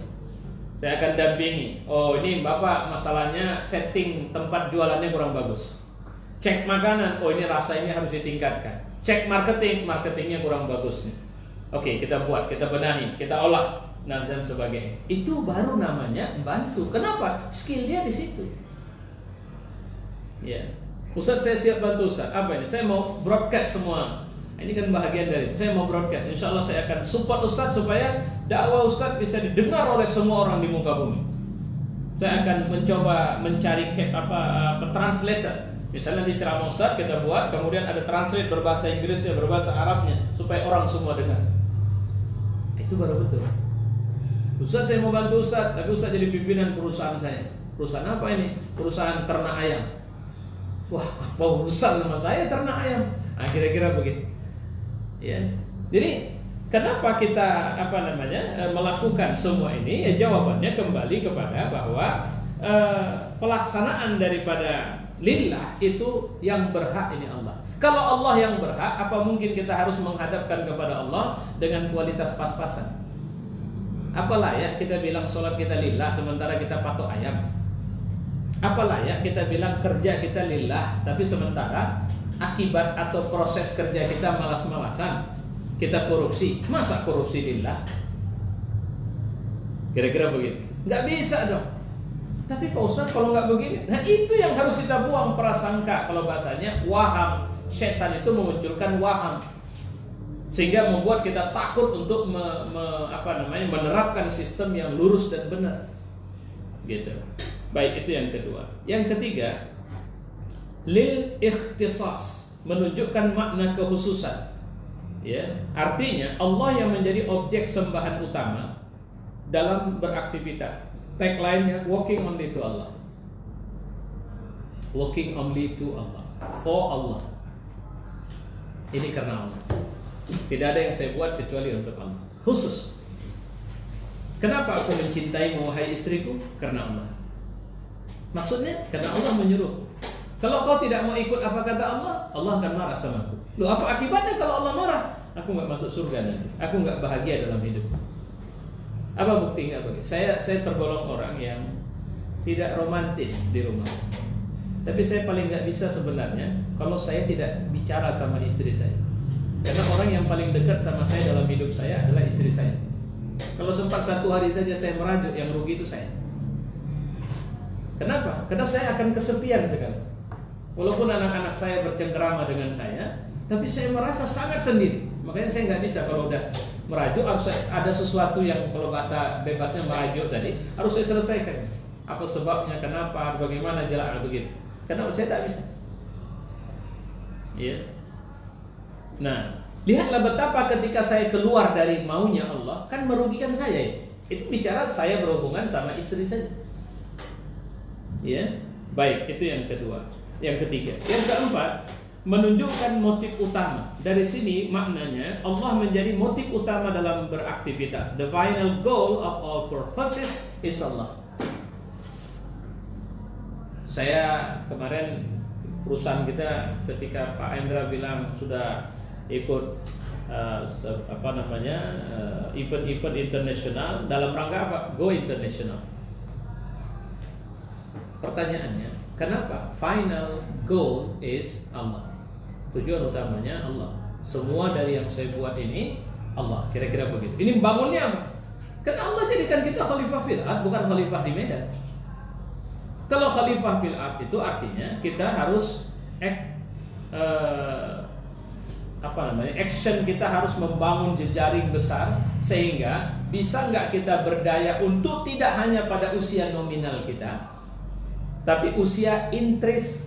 Saya akan dampingi. Oh, ini Bapak masalahnya setting tempat jualannya kurang bagus. Cek makanan. Oh, ini rasa ini harus ditingkatkan. Cek marketing, marketingnya kurang bagus nih. Oke, kita buat, kita benahi, kita olah, dan sebagainya. Itu baru namanya bantu. Kenapa? Skill dia di situ. Ya, Ustaz, saya siap bantu Ustaz. Apa ini? Saya mau broadcast semua. Ini kan bahagian dari itu. Saya mau broadcast. Insya Allah saya akan support Ustaz supaya dakwah Ustaz bisa didengar oleh semua orang di muka bumi. Saya akan mencoba mencari translator. Misalnya di ceramah Ustaz kita buat, kemudian ada translate berbahasa Inggrisnya, berbahasa Arabnya, supaya orang semua dengar. Itu baru betul. Ustaz, saya mau bantu Ustaz, tapi Ustaz jadi pimpinan perusahaan saya. Perusahaan apa ini? Perusahaan ternak ayam. Wah, apa urusan sama saya ternak ayam? Nah, kira-kira begitu. Ya, jadi kenapa kita melakukan semua ini? Ya, jawabannya kembali kepada bahwa pelaksanaan daripada lillah itu yang berhak ini Allah. Kalau Allah yang berhak, apa mungkin kita harus menghadapkan kepada Allah dengan kualitas pas-pasan? Apa layak kita bilang sholat kita lillah sementara kita patok ayam? Apa layak kita bilang kerja kita lillah tapi sementara akibat atau proses kerja kita malas-malasan, kita korupsi? Masa korupsi lillah? Kira-kira begitu. Nggak bisa dong. Tapi Pak Ustaz kalau nggak begini, nah itu yang harus kita buang, prasangka. Kalau bahasanya waham, setan itu memunculkan waham sehingga membuat kita takut untuk menerapkan sistem yang lurus dan benar. Gitu. Baik, itu yang kedua. Yang ketiga, lil ikhtisas, menunjukkan makna kekhususan. Ya, artinya Allah yang menjadi objek sembahan utama dalam beraktivitas. Tagline-nya walking only to Allah. Walking only to Allah. For Allah. Ini karena Allah. Tidak ada yang saya buat kecuali untuk Allah. Khusus. Kenapa aku mencintaimu wahai istriku? Karena Allah. Maksudnya karena Allah menyuruh. Kalau kau tidak mau ikut apa kata Allah, Allah akan marah sama aku. Loh, apa akibatnya kalau Allah marah? Aku nggak masuk surga nanti. Aku nggak bahagia dalam hidup. Apa buktinya? Saya tergolong orang yang tidak romantis di rumah. Tapi saya paling nggak bisa sebenarnya kalau saya tidak bicara sama istri saya. Karena orang yang paling dekat sama saya dalam hidup saya adalah istri saya. Kalau sempat satu hari saja saya merajuk, yang rugi itu saya. Kenapa? Karena saya akan kesepian sekali. Walaupun anak-anak saya bercengkerama dengan saya, tapi saya merasa sangat sendiri. Makanya saya nggak bisa kalau udah merajuk, harus ada sesuatu yang kalau bahasa bebasnya merajuk tadi harus saya selesaikan. Apa sebabnya, kenapa, bagaimana jalan begitu. Karena saya tak bisa. Iya. Nah, lihatlah betapa ketika saya keluar dari maunya Allah, kan merugikan saya. Itu bicara saya berhubungan sama istri saja. Ya, baik, itu yang kedua. Yang ketiga, yang keempat, menunjukkan motif utama. Dari sini maknanya Allah menjadi motif utama dalam beraktivitas. The final goal of all purposes is Allah. Saya kemarin perusahaan kita ketika Pak Endra bilang sudah ikut event-event internasional dalam rangka apa? Go international. Pertanyaannya, kenapa final goal is Allah? Tujuan utamanya Allah. Semua dari yang saya buat ini Allah, kira-kira begitu. Ini bangunnya apa? Karena Allah jadikan kita khalifah fil ard, bukan khalifah di Medan. Kalau khalifah fil ard itu artinya kita harus action kita harus membangun jejaring besar sehingga bisa nggak kita berdaya untuk tidak hanya pada usia nominal kita, tapi usia intris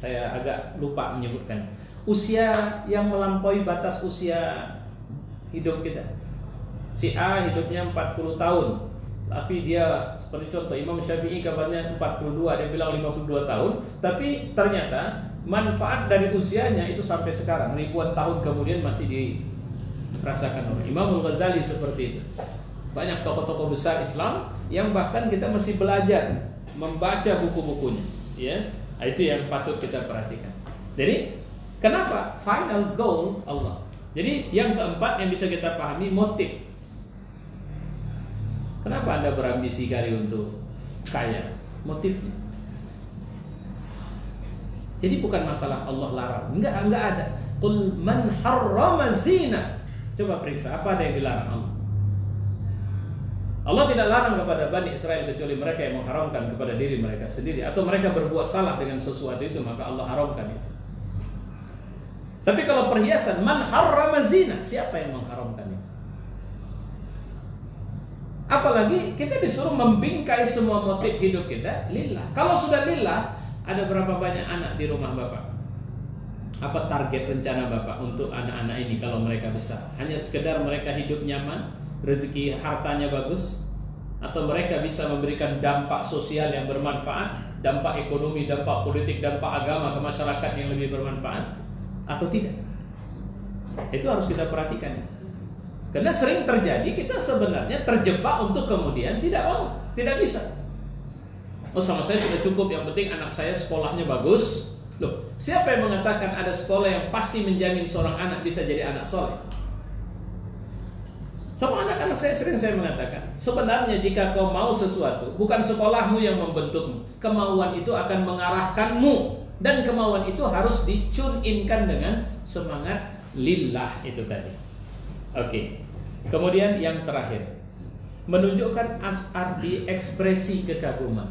saya agak lupa menyebutkan. Usia yang melampaui batas usia hidup kita. Si A hidupnya 40 tahun, tapi dia seperti contoh Imam Syafi'i kabarnya 42, dia bilang 52 tahun, tapi ternyata manfaat dari usianya itu sampai sekarang ribuan tahun kemudian masih dirasakan oleh Imam Al-Ghazali seperti itu. Banyak tokoh-tokoh besar Islam yang bahkan kita masih belajar membaca buku-bukunya, ya. Itu yang patut kita perhatikan. Jadi, kenapa final goal Allah? Jadi, yang keempat yang bisa kita pahami motif. Kenapa Anda berambisi kali untuk kaya? Motifnya. Jadi bukan masalah Allah larang, enggak ada. Qul man harrama zina. Coba periksa apa ada yang dilarang Allah. Allah tidak larang kepada Bani Israel kecuali mereka yang mengharamkan kepada diri mereka sendiri, atau mereka berbuat salah dengan sesuatu itu, maka Allah haramkan itu. Tapi kalau perhiasan, man harrama zina, siapa yang mengharamkan itu? Apalagi kita disuruh membingkai semua motif hidup kita lillah. Kalau sudah lillah, ada berapa banyak anak di rumah Bapak? Apa target rencana Bapak untuk anak-anak ini kalau mereka besar? Hanya sekedar mereka hidup nyaman, rezeki hartanya bagus, atau mereka bisa memberikan dampak sosial yang bermanfaat, dampak ekonomi, dampak politik, dampak agama ke masyarakat yang lebih bermanfaat, atau tidak? Itu harus kita perhatikan. Karena sering terjadi kita sebenarnya terjebak untuk kemudian tidak bisa. Oh, sama saya sudah cukup, yang penting anak saya sekolahnya bagus. Loh, siapa yang mengatakan ada sekolah yang pasti menjamin seorang anak bisa jadi anak soleh? Sama anak-anak saya sering saya mengatakan, sebenarnya jika kau mau sesuatu, bukan sekolahmu yang membentukmu. Kemauan itu akan mengarahkanmu, dan kemauan itu harus dicune-inkan dengan semangat lillah itu tadi. Oke. Kemudian yang terakhir, menunjukkan arti ekspresi kekaguman.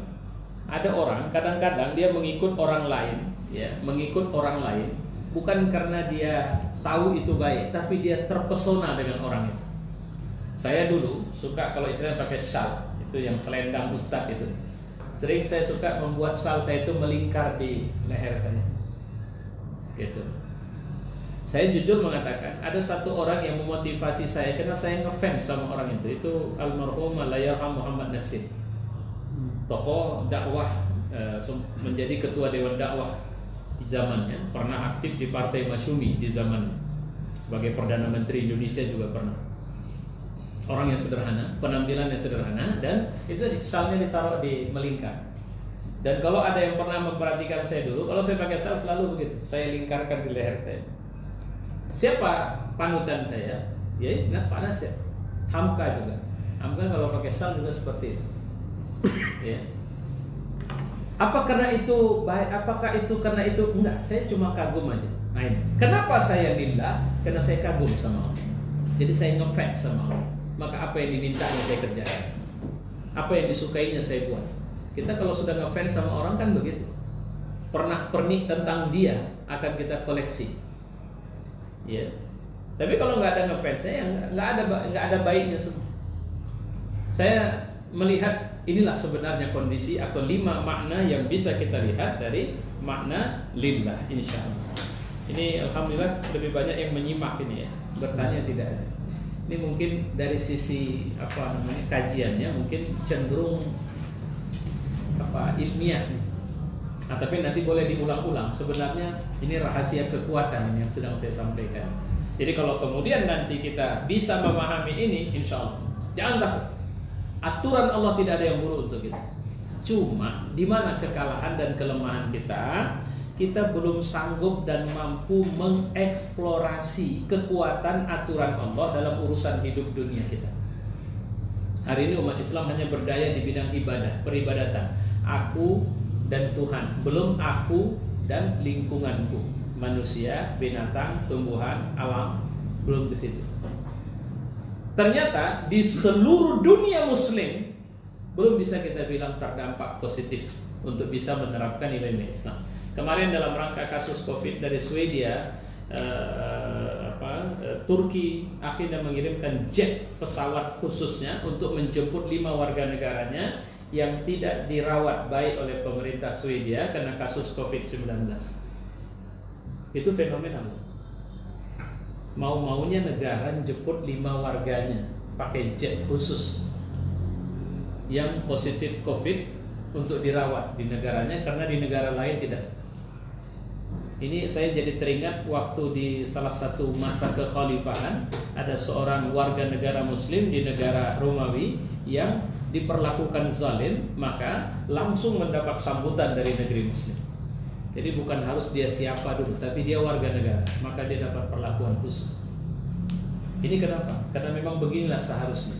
Ada orang kadang-kadang dia mengikut orang lain, ya, mengikut orang lain bukan karena dia tahu itu baik, tapi dia terpesona dengan orang itu. Saya dulu suka kalau istilahnya pakai shawl, itu yang selendang ustadz itu. Sering saya suka membuat shawl saya itu melingkar di leher saya. Gitu. Saya jujur mengatakan ada satu orang yang memotivasi saya karena saya ngefans sama orang itu almarhum Allahyarham Muhammad Nasir, tokoh dakwah, menjadi ketua dewan dakwah di zamannya, pernah aktif di Partai Masyumi di zaman sebagai perdana menteri Indonesia juga pernah. Orang yang sederhana, penampilannya sederhana, dan itu salnya ditaruh di melingkar. Dan kalau ada yang pernah memperhatikan saya dulu, kalau saya pakai sal selalu begitu, saya lingkarkan di leher saya. Siapa panutan saya? Ya, ingat Pak Nasir. Hamka juga. Hamka kalau pakai sal juga seperti itu. Ya. Apa karena itu baik? Apakah itu karena itu? Enggak, saya cuma kagum aja. Nah, ini. Kenapa saya lillah? Karena saya kagum sama Allah. Jadi saya ngefans sama Allah. Maka apa yang dimintanya saya kerjakan. Apa yang disukainya saya buat. Kita kalau sudah ngefans sama orang kan begitu. Pernik tentang dia akan kita koleksi. Ya. Tapi kalau nggak ada ngefans saya, nggak ada baiknya semua. Saya melihat inilah sebenarnya kondisi atau 5 makna yang bisa kita lihat dari makna lillah, insya Allah. Ini alhamdulillah lebih banyak yang menyimak ini ya, bertanya tidak ada. Ini mungkin dari sisi kajiannya mungkin cenderung ilmiah. Nah, tapi nanti boleh diulang-ulang. Sebenarnya ini rahasia kekuatan yang sedang saya sampaikan. Jadi kalau kemudian nanti kita bisa memahami ini, insya Allah jangan takut. Aturan Allah tidak ada yang buruk untuk kita. Cuma di mana kekalahan dan kelemahan kita, kita belum sanggup dan mampu mengeksplorasi kekuatan aturan Allah dalam urusan hidup dunia kita. Hari ini umat Islam hanya berdaya di bidang ibadah, peribadatan. Aku dan Tuhan, belum aku dan lingkunganku, manusia, binatang, tumbuhan, alam, belum ke situ. Ternyata di seluruh dunia muslim belum bisa kita bilang terdampak positif untuk bisa menerapkan nilai-nilai Islam. Kemarin dalam rangka kasus Covid dari Swedia, Turki akhirnya mengirimkan jet pesawat khususnya untuk menjemput 5 warga negaranya yang tidak dirawat baik oleh pemerintah Swedia karena kasus Covid-19. Itu fenomenal. Mau-maunya negara jemput 5 warganya pakai jet khusus yang positif Covid untuk dirawat di negaranya karena di negara lain tidak. Ini saya jadi teringat waktu di salah satu masa kekhalifahan ada seorang warga negara muslim di negara Romawi yang diperlakukan zalim, maka langsung mendapat sambutan dari negeri muslim. Jadi bukan harus dia siapa dulu, tapi dia warga negara, maka dia dapat perlakuan khusus. Ini kenapa? Karena memang beginilah seharusnya.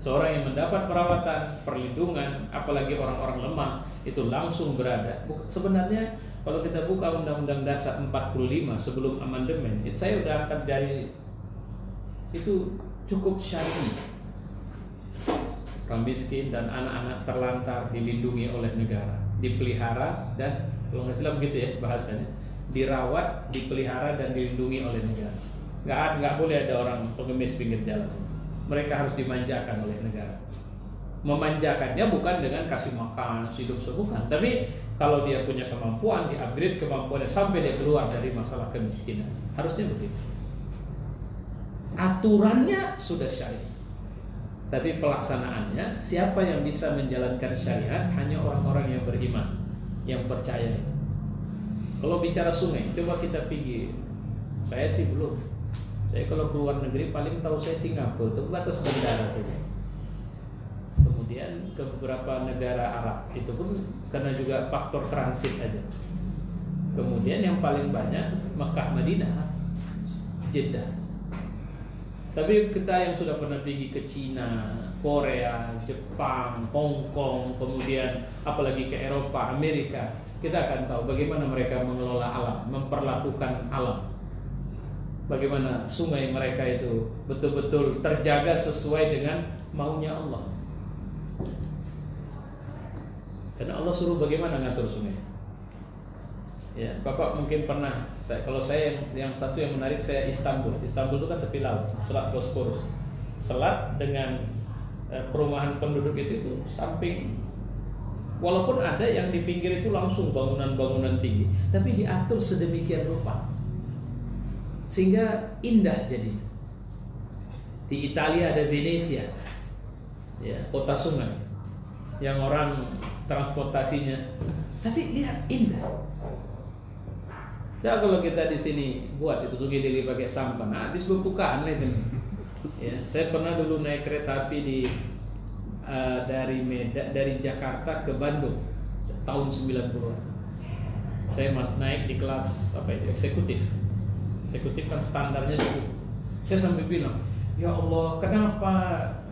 Seorang yang mendapat perawatan, perlindungan, apalagi orang-orang lemah, itu langsung berada. Sebenarnya kalau kita buka Undang-Undang Dasar 45 sebelum amandemen, saya udah angkat dari itu cukup syar'i. Orang miskin dan anak-anak terlantar dilindungi oleh negara, dipelihara dan kalau nggak salah begitu ya bahasanya, dirawat, dipelihara dan dilindungi oleh negara. Nggak boleh ada orang pengemis pinggir jalan. Mereka harus dimanjakan oleh negara. Memanjakannya bukan dengan kasih makan, hidup bukan, tapi kalau dia punya kemampuan, di-upgrade kemampuannya sampai dia keluar dari masalah kemiskinan. Harusnya begitu. Aturannya sudah syariat, tapi pelaksanaannya siapa yang bisa menjalankan syariat? Hanya orang-orang yang beriman, yang percaya itu. Kalau bicara sungai, coba kita pergi. Saya sih belum. Saya kalau keluar negeri paling tahu saya Singapura, itu batas bandara saja. Kemudian ke beberapa negara Arab, itu pun karena juga faktor transit aja. Kemudian yang paling banyak Mekah, Madinah, Jeddah. Tapi kita yang sudah pernah pergi ke Cina, Korea, Jepang, Hong Kong, kemudian apalagi ke Eropa, Amerika, kita akan tahu bagaimana mereka mengelola alam, memperlakukan alam. bagaimana sungai mereka itu betul-betul terjaga sesuai dengan maunya Allah. Karena Allah suruh bagaimana ngatur sungai. Ya, Bapak mungkin pernah. Kalau saya yang satu yang menarik, saya Istanbul. Istanbul itu kan tepi laut, Selat Bosporus. Selat dengan perumahan penduduk itu samping. Walaupun ada yang di pinggir itu langsung bangunan-bangunan tinggi, tapi diatur sedemikian rupa sehingga indah jadi. Di Italia ada Venezia, ya, kota sungai, yang orang transportasinya, tapi lihat indah. Nah, kalau kita di sini buat itu sungai dili pakai sampah, nah habis bukaan itu. Ya, saya pernah dulu naik kereta api dari Jakarta ke Bandung tahun 90-an. Saya naik di kelas eksekutif. Eksekutif kan standarnya cukup. Saya sampai bilang, ya Allah, kenapa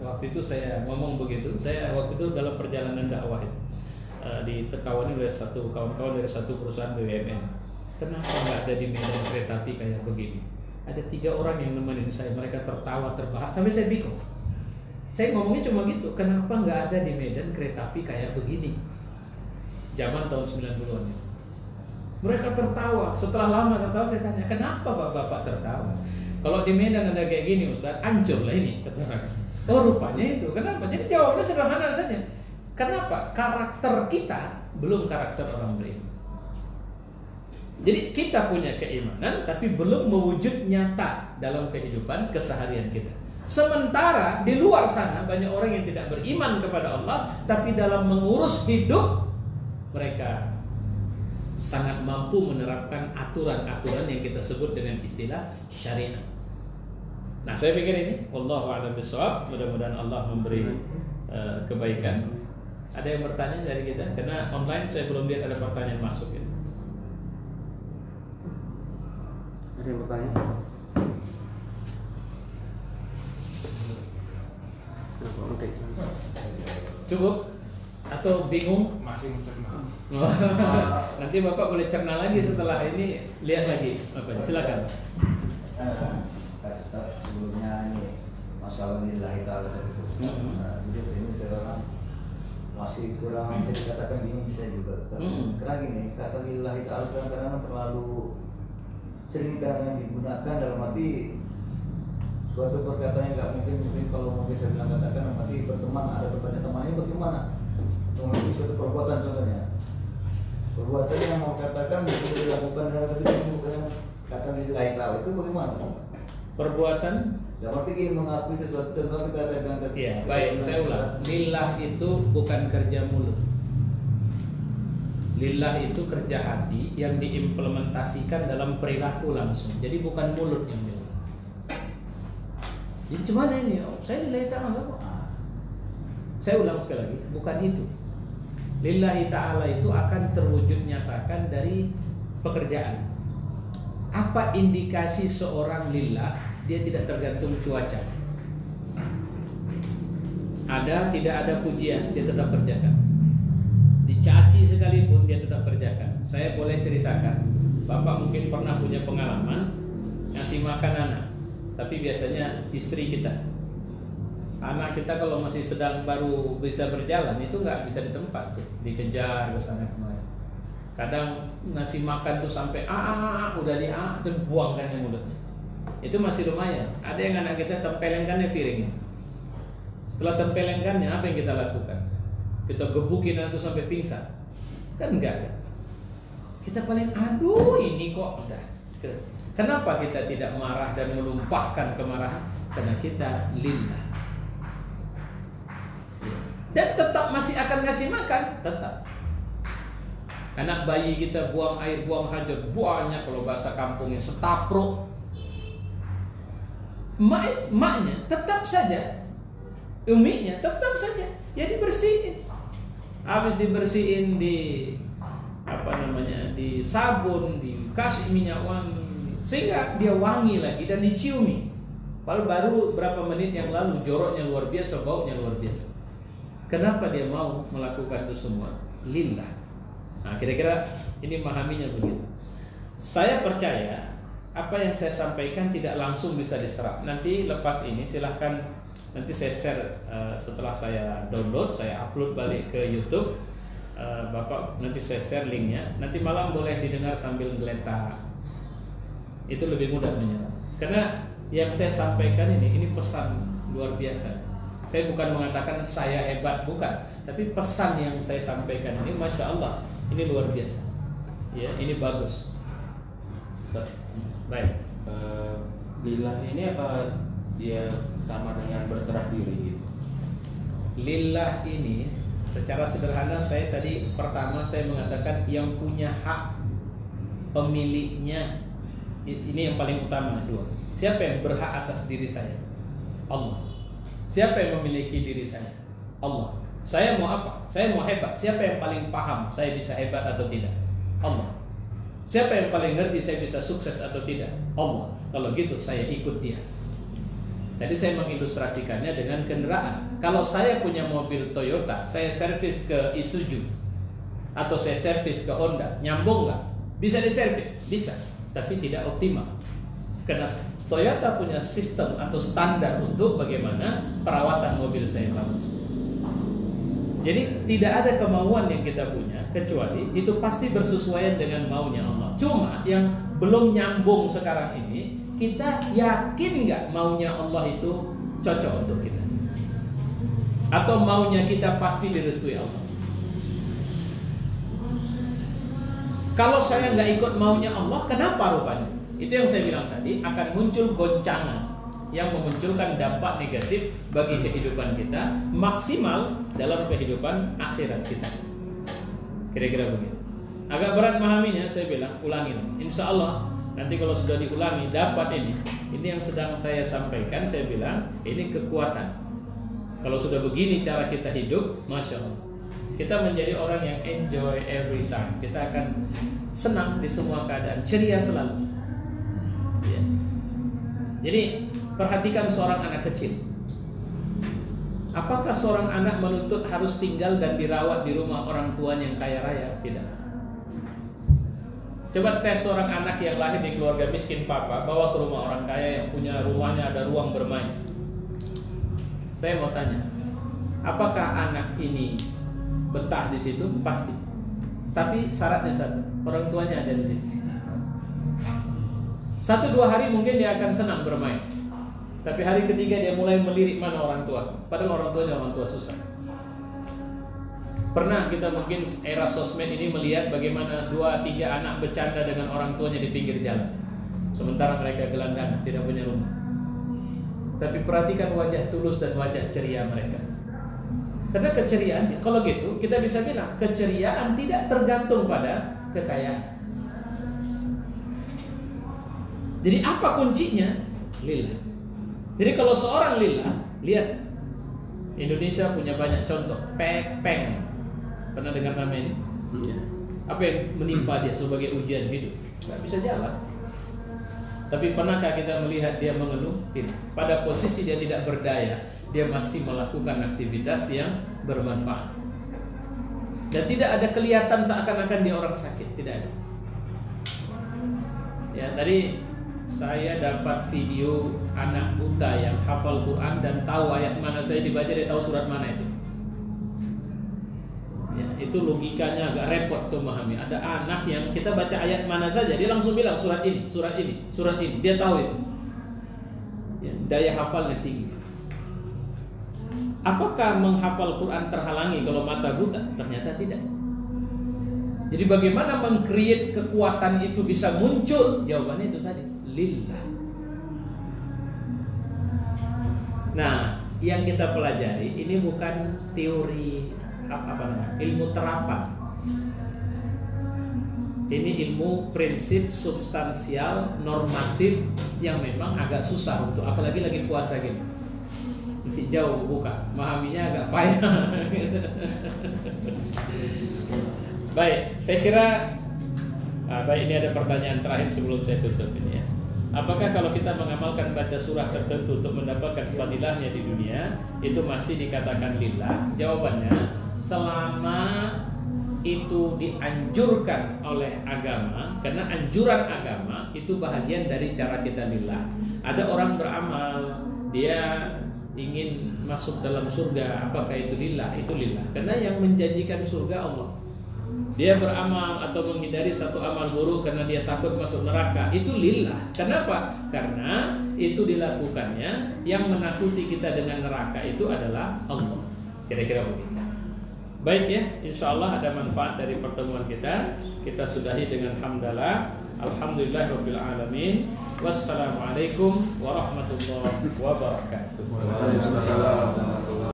waktu itu saya ngomong begitu? Saya waktu itu dalam perjalanan dakwah ditekawani oleh kawan-kawan dari satu perusahaan BUMN. Kenapa nggak ada di Medan kereta api kayak begini? Ada 3 orang yang nemenin saya, mereka tertawa terbahak sampai saya bingung. Saya ngomongnya cuma gitu, kenapa nggak ada di Medan kereta api kayak begini? Zaman tahun 90-an. Mereka tertawa. Setelah lama tertawa, saya tanya, kenapa bapak tertawa? Kalau di Medan ada kayak gini, Ustaz, hancur lah ini. Oh, rupanya itu. Kenapa? Jadi jawabannya sederhana saja. Kenapa? Karakter kita belum karakter orang beriman. Jadi kita punya keimanan, tapi belum mewujud nyata dalam kehidupan keseharian kita. Sementara di luar sana banyak orang yang tidak beriman kepada Allah, tapi dalam mengurus hidup mereka sangat mampu menerapkan aturan-aturan yang kita sebut dengan istilah syariat. Nah, saya pikir ini, wallahu a'lam bishawab, mudah-mudahan Allah memberi kebaikan. Ada yang bertanya dari kita? Karena online saya belum lihat ada pertanyaan masuk ya. Ada yang bertanya? Cukup? Atau bingung? Masih mencerna. Nanti Bapak boleh cerna lagi setelah ini, lihat lagi. Silakan. Kasih tahu sebelumnya ini masalah lillahi ta'ala tadi. Jadi ini sekarang masih kurang bisa dikatakan ini bisa juga. Karena gini, kata lillahi ta'ala sekarang terlalu sering kadang digunakan dalam arti suatu perkataan yang nggak mungkin kalau mungkin saya bilang katakan dalam arti berteman, ada bertanya temannya bagaimana mengenai suatu perbuatan, contohnya perbuatan yang mau katakan bisa dilakukan dalam arti bukan kata lillahi ta'ala itu bagaimana perbuatan dalam arti ingin mengakui sesuatu, contoh kita bilang tadi. Ya, baik, saya ulang. Lillah itu bukan kerja mulut. Lillah itu kerja hati yang diimplementasikan dalam perilaku langsung. Jadi bukan mulut yang lillah. Jadi cuma ini, saya lillahi ta'ala kok. Saya ulang sekali lagi, bukan itu. Lillahi ta'ala itu akan terwujud nyatakan dari pekerjaan. Apa indikasi seorang lillah? Dia tidak tergantung cuaca. Ada, tidak ada pujian, dia tetap kerjakan. Dicaci sekalipun dia tetap kerjakan. Saya boleh ceritakan, Bapak mungkin pernah punya pengalaman ngasih makan anak, tapi biasanya istri kita. Anak kita kalau masih sedang baru bisa berjalan itu nggak bisa di tempat tuh, dikejar ke sana kemari. Kadang ngasih makan tuh sampai udah dan buangkan ke mulutnya. Itu masih lumayan. Ada yang anak kita tempelengkannya piringnya. Setelah tempelengkannya apa yang kita lakukan? Kita gebukin itu sampai pingsan. Kan enggak kan? Kita paling ini kok udah. Kenapa kita tidak marah dan melumpahkan kemarahan? Karena kita lillah. Dan tetap masih akan ngasih makan, tetap. Anak bayi kita buang air, buang hajat, buahnya kalau bahasa kampungnya setapruk. Maknya tetap saja, uminya tetap saja, ya dibersihin. Habis dibersihin di di sabun, dikasih minyak wangi, sehingga dia wangi lagi dan diciumi. Padahal baru berapa menit yang lalu joroknya luar biasa, baunya luar biasa. Kenapa dia mau melakukan itu semua? Lillah. Nah, kira-kira ini memahaminya begitu. Saya percaya apa yang saya sampaikan tidak langsung bisa diserap. Nanti lepas ini silahkan, nanti saya share setelah saya download, saya upload balik ke YouTube. Bapak nanti saya share linknya. Nanti malam boleh didengar sambil geletak. Itu lebih mudah menyerap. Karena yang saya sampaikan ini pesan luar biasa. Saya bukan mengatakan saya hebat, bukan. Tapi pesan yang saya sampaikan ini, masya Allah, ini luar biasa. Ya, ini bagus. Baik. Lillah ini apa dia sama dengan berserah diri gitu? Lillah ini secara sederhana, saya tadi pertama saya mengatakan yang punya hak, pemiliknya, ini yang paling utama. Dua, siapa yang berhak atas diri saya? Allah. Siapa yang memiliki diri saya? Allah. Saya mau apa? Saya mau hebat. Siapa yang paling paham saya bisa hebat atau tidak? Allah. Siapa yang paling ngerti saya bisa sukses atau tidak? Allah. Kalau gitu saya ikut dia. Tadi saya mengilustrasikannya dengan kendaraan. Kalau saya punya mobil Toyota, saya servis ke Isuzu atau saya servis ke Honda, nyambung nggak? Bisa diservis? Bisa, tapi tidak optimal. Karena Toyota punya sistem atau standar untuk bagaimana perawatan mobil saya bagus. Jadi tidak ada kemauan yang kita punya kecuali itu pasti bersesuaian dengan maunya Allah. Cuma yang belum nyambung sekarang ini, kita yakin nggak maunya Allah itu cocok untuk kita? Atau maunya kita pasti direstui Allah? Kalau saya nggak ikut maunya Allah, kenapa rupanya? Itu yang saya bilang tadi, akan muncul goncangan yang memunculkan dampak negatif bagi kehidupan kita, maksimal dalam kehidupan akhirat kita. Kira-kira begitu. Agak berat memahaminya, saya bilang ulangin. Insya Allah nanti kalau sudah diulangi dapat ini yang sedang saya sampaikan. Saya bilang ini kekuatan. Kalau sudah begini cara kita hidup, masya Allah, kita menjadi orang yang enjoy every time. Kita akan senang di semua keadaan, ceria selalu. Ya. Jadi perhatikan seorang anak kecil. Apakah seorang anak menuntut harus tinggal dan dirawat di rumah orang tuanya yang kaya raya? Tidak. Coba tes seorang anak yang lahir di keluarga miskin papa, bawa ke rumah orang kaya yang punya rumahnya ada ruang bermain. Saya mau tanya, apakah anak ini betah di situ? Pasti. Tapi syaratnya satu, orang tuanya ada di situ. 1-2 hari mungkin dia akan senang bermain, tapi hari ketiga dia mulai melirik mana orang tua. Padahal orang tuanya orang tua susah. Pernah kita mungkin era sosmed ini melihat bagaimana 2-3 anak bercanda dengan orang tuanya di pinggir jalan, sementara mereka gelandangan, tidak punya rumah. Tapi perhatikan wajah tulus dan wajah ceria mereka. Karena keceriaan, kalau gitu kita bisa bilang keceriaan tidak tergantung pada kekayaan. Jadi apa kuncinya? Lillah. Jadi kalau seorang lillah, lihat Indonesia punya banyak contoh. Peng, pernah dengar nama ini? Apa yang menimpa dia sebagai ujian hidup? Gak bisa jalan. Tapi pernahkah kita melihat dia mengeluh? Tidak. Pada posisi dia tidak berdaya, dia masih melakukan aktivitas yang bermanfaat. Dan tidak ada kelihatan seakan-akan dia orang sakit, tidak ada. Ya, tadi saya dapat video anak buta yang hafal Quran dan tahu ayat mana saya dibaca, dia tahu surat mana itu. Ya, itu logikanya agak repot tuh memahami. Ada anak yang kita baca ayat mana saja, dia langsung bilang surat ini, surat ini, surat ini. Dia tahu itu. Ya, daya hafalnya tinggi. Apakah menghafal Quran terhalangi kalau mata buta? Ternyata tidak. Jadi bagaimana meng-create kekuatan itu bisa muncul? Jawabannya itu tadi, lillah. Nah, yang kita pelajari ini bukan teori apa namanya, ilmu terapan. Ini ilmu prinsip substansial normatif yang memang agak susah untuk, apalagi lagi puasa gini. Masih jauh buka, memahaminya agak payah. Baik, saya kira baik, ini ada pertanyaan terakhir sebelum saya tutup ini ya. Apakah kalau kita mengamalkan baca surah tertentu untuk mendapatkan fadilahnya di dunia itu masih dikatakan lillah? Jawabannya, selama itu dianjurkan oleh agama, karena anjuran agama itu bahagian dari cara kita lillah. Ada orang beramal, dia ingin masuk dalam surga, apakah itu lillah? Itu lillah, karena yang menjanjikan surga Allah. Dia beramal atau menghindari satu amal buruk karena dia takut masuk neraka, itu lillah. Kenapa? Karena itu dilakukannya, yang menakuti kita dengan neraka itu adalah Allah. Kira-kira begitu. Baik ya, insya Allah ada manfaat dari pertemuan kita. Kita sudahi dengan hamdalah. Alhamdulillahirabbil alamin. Wassalamualaikum warahmatullahi wabarakatuh. Waalaikumsalam.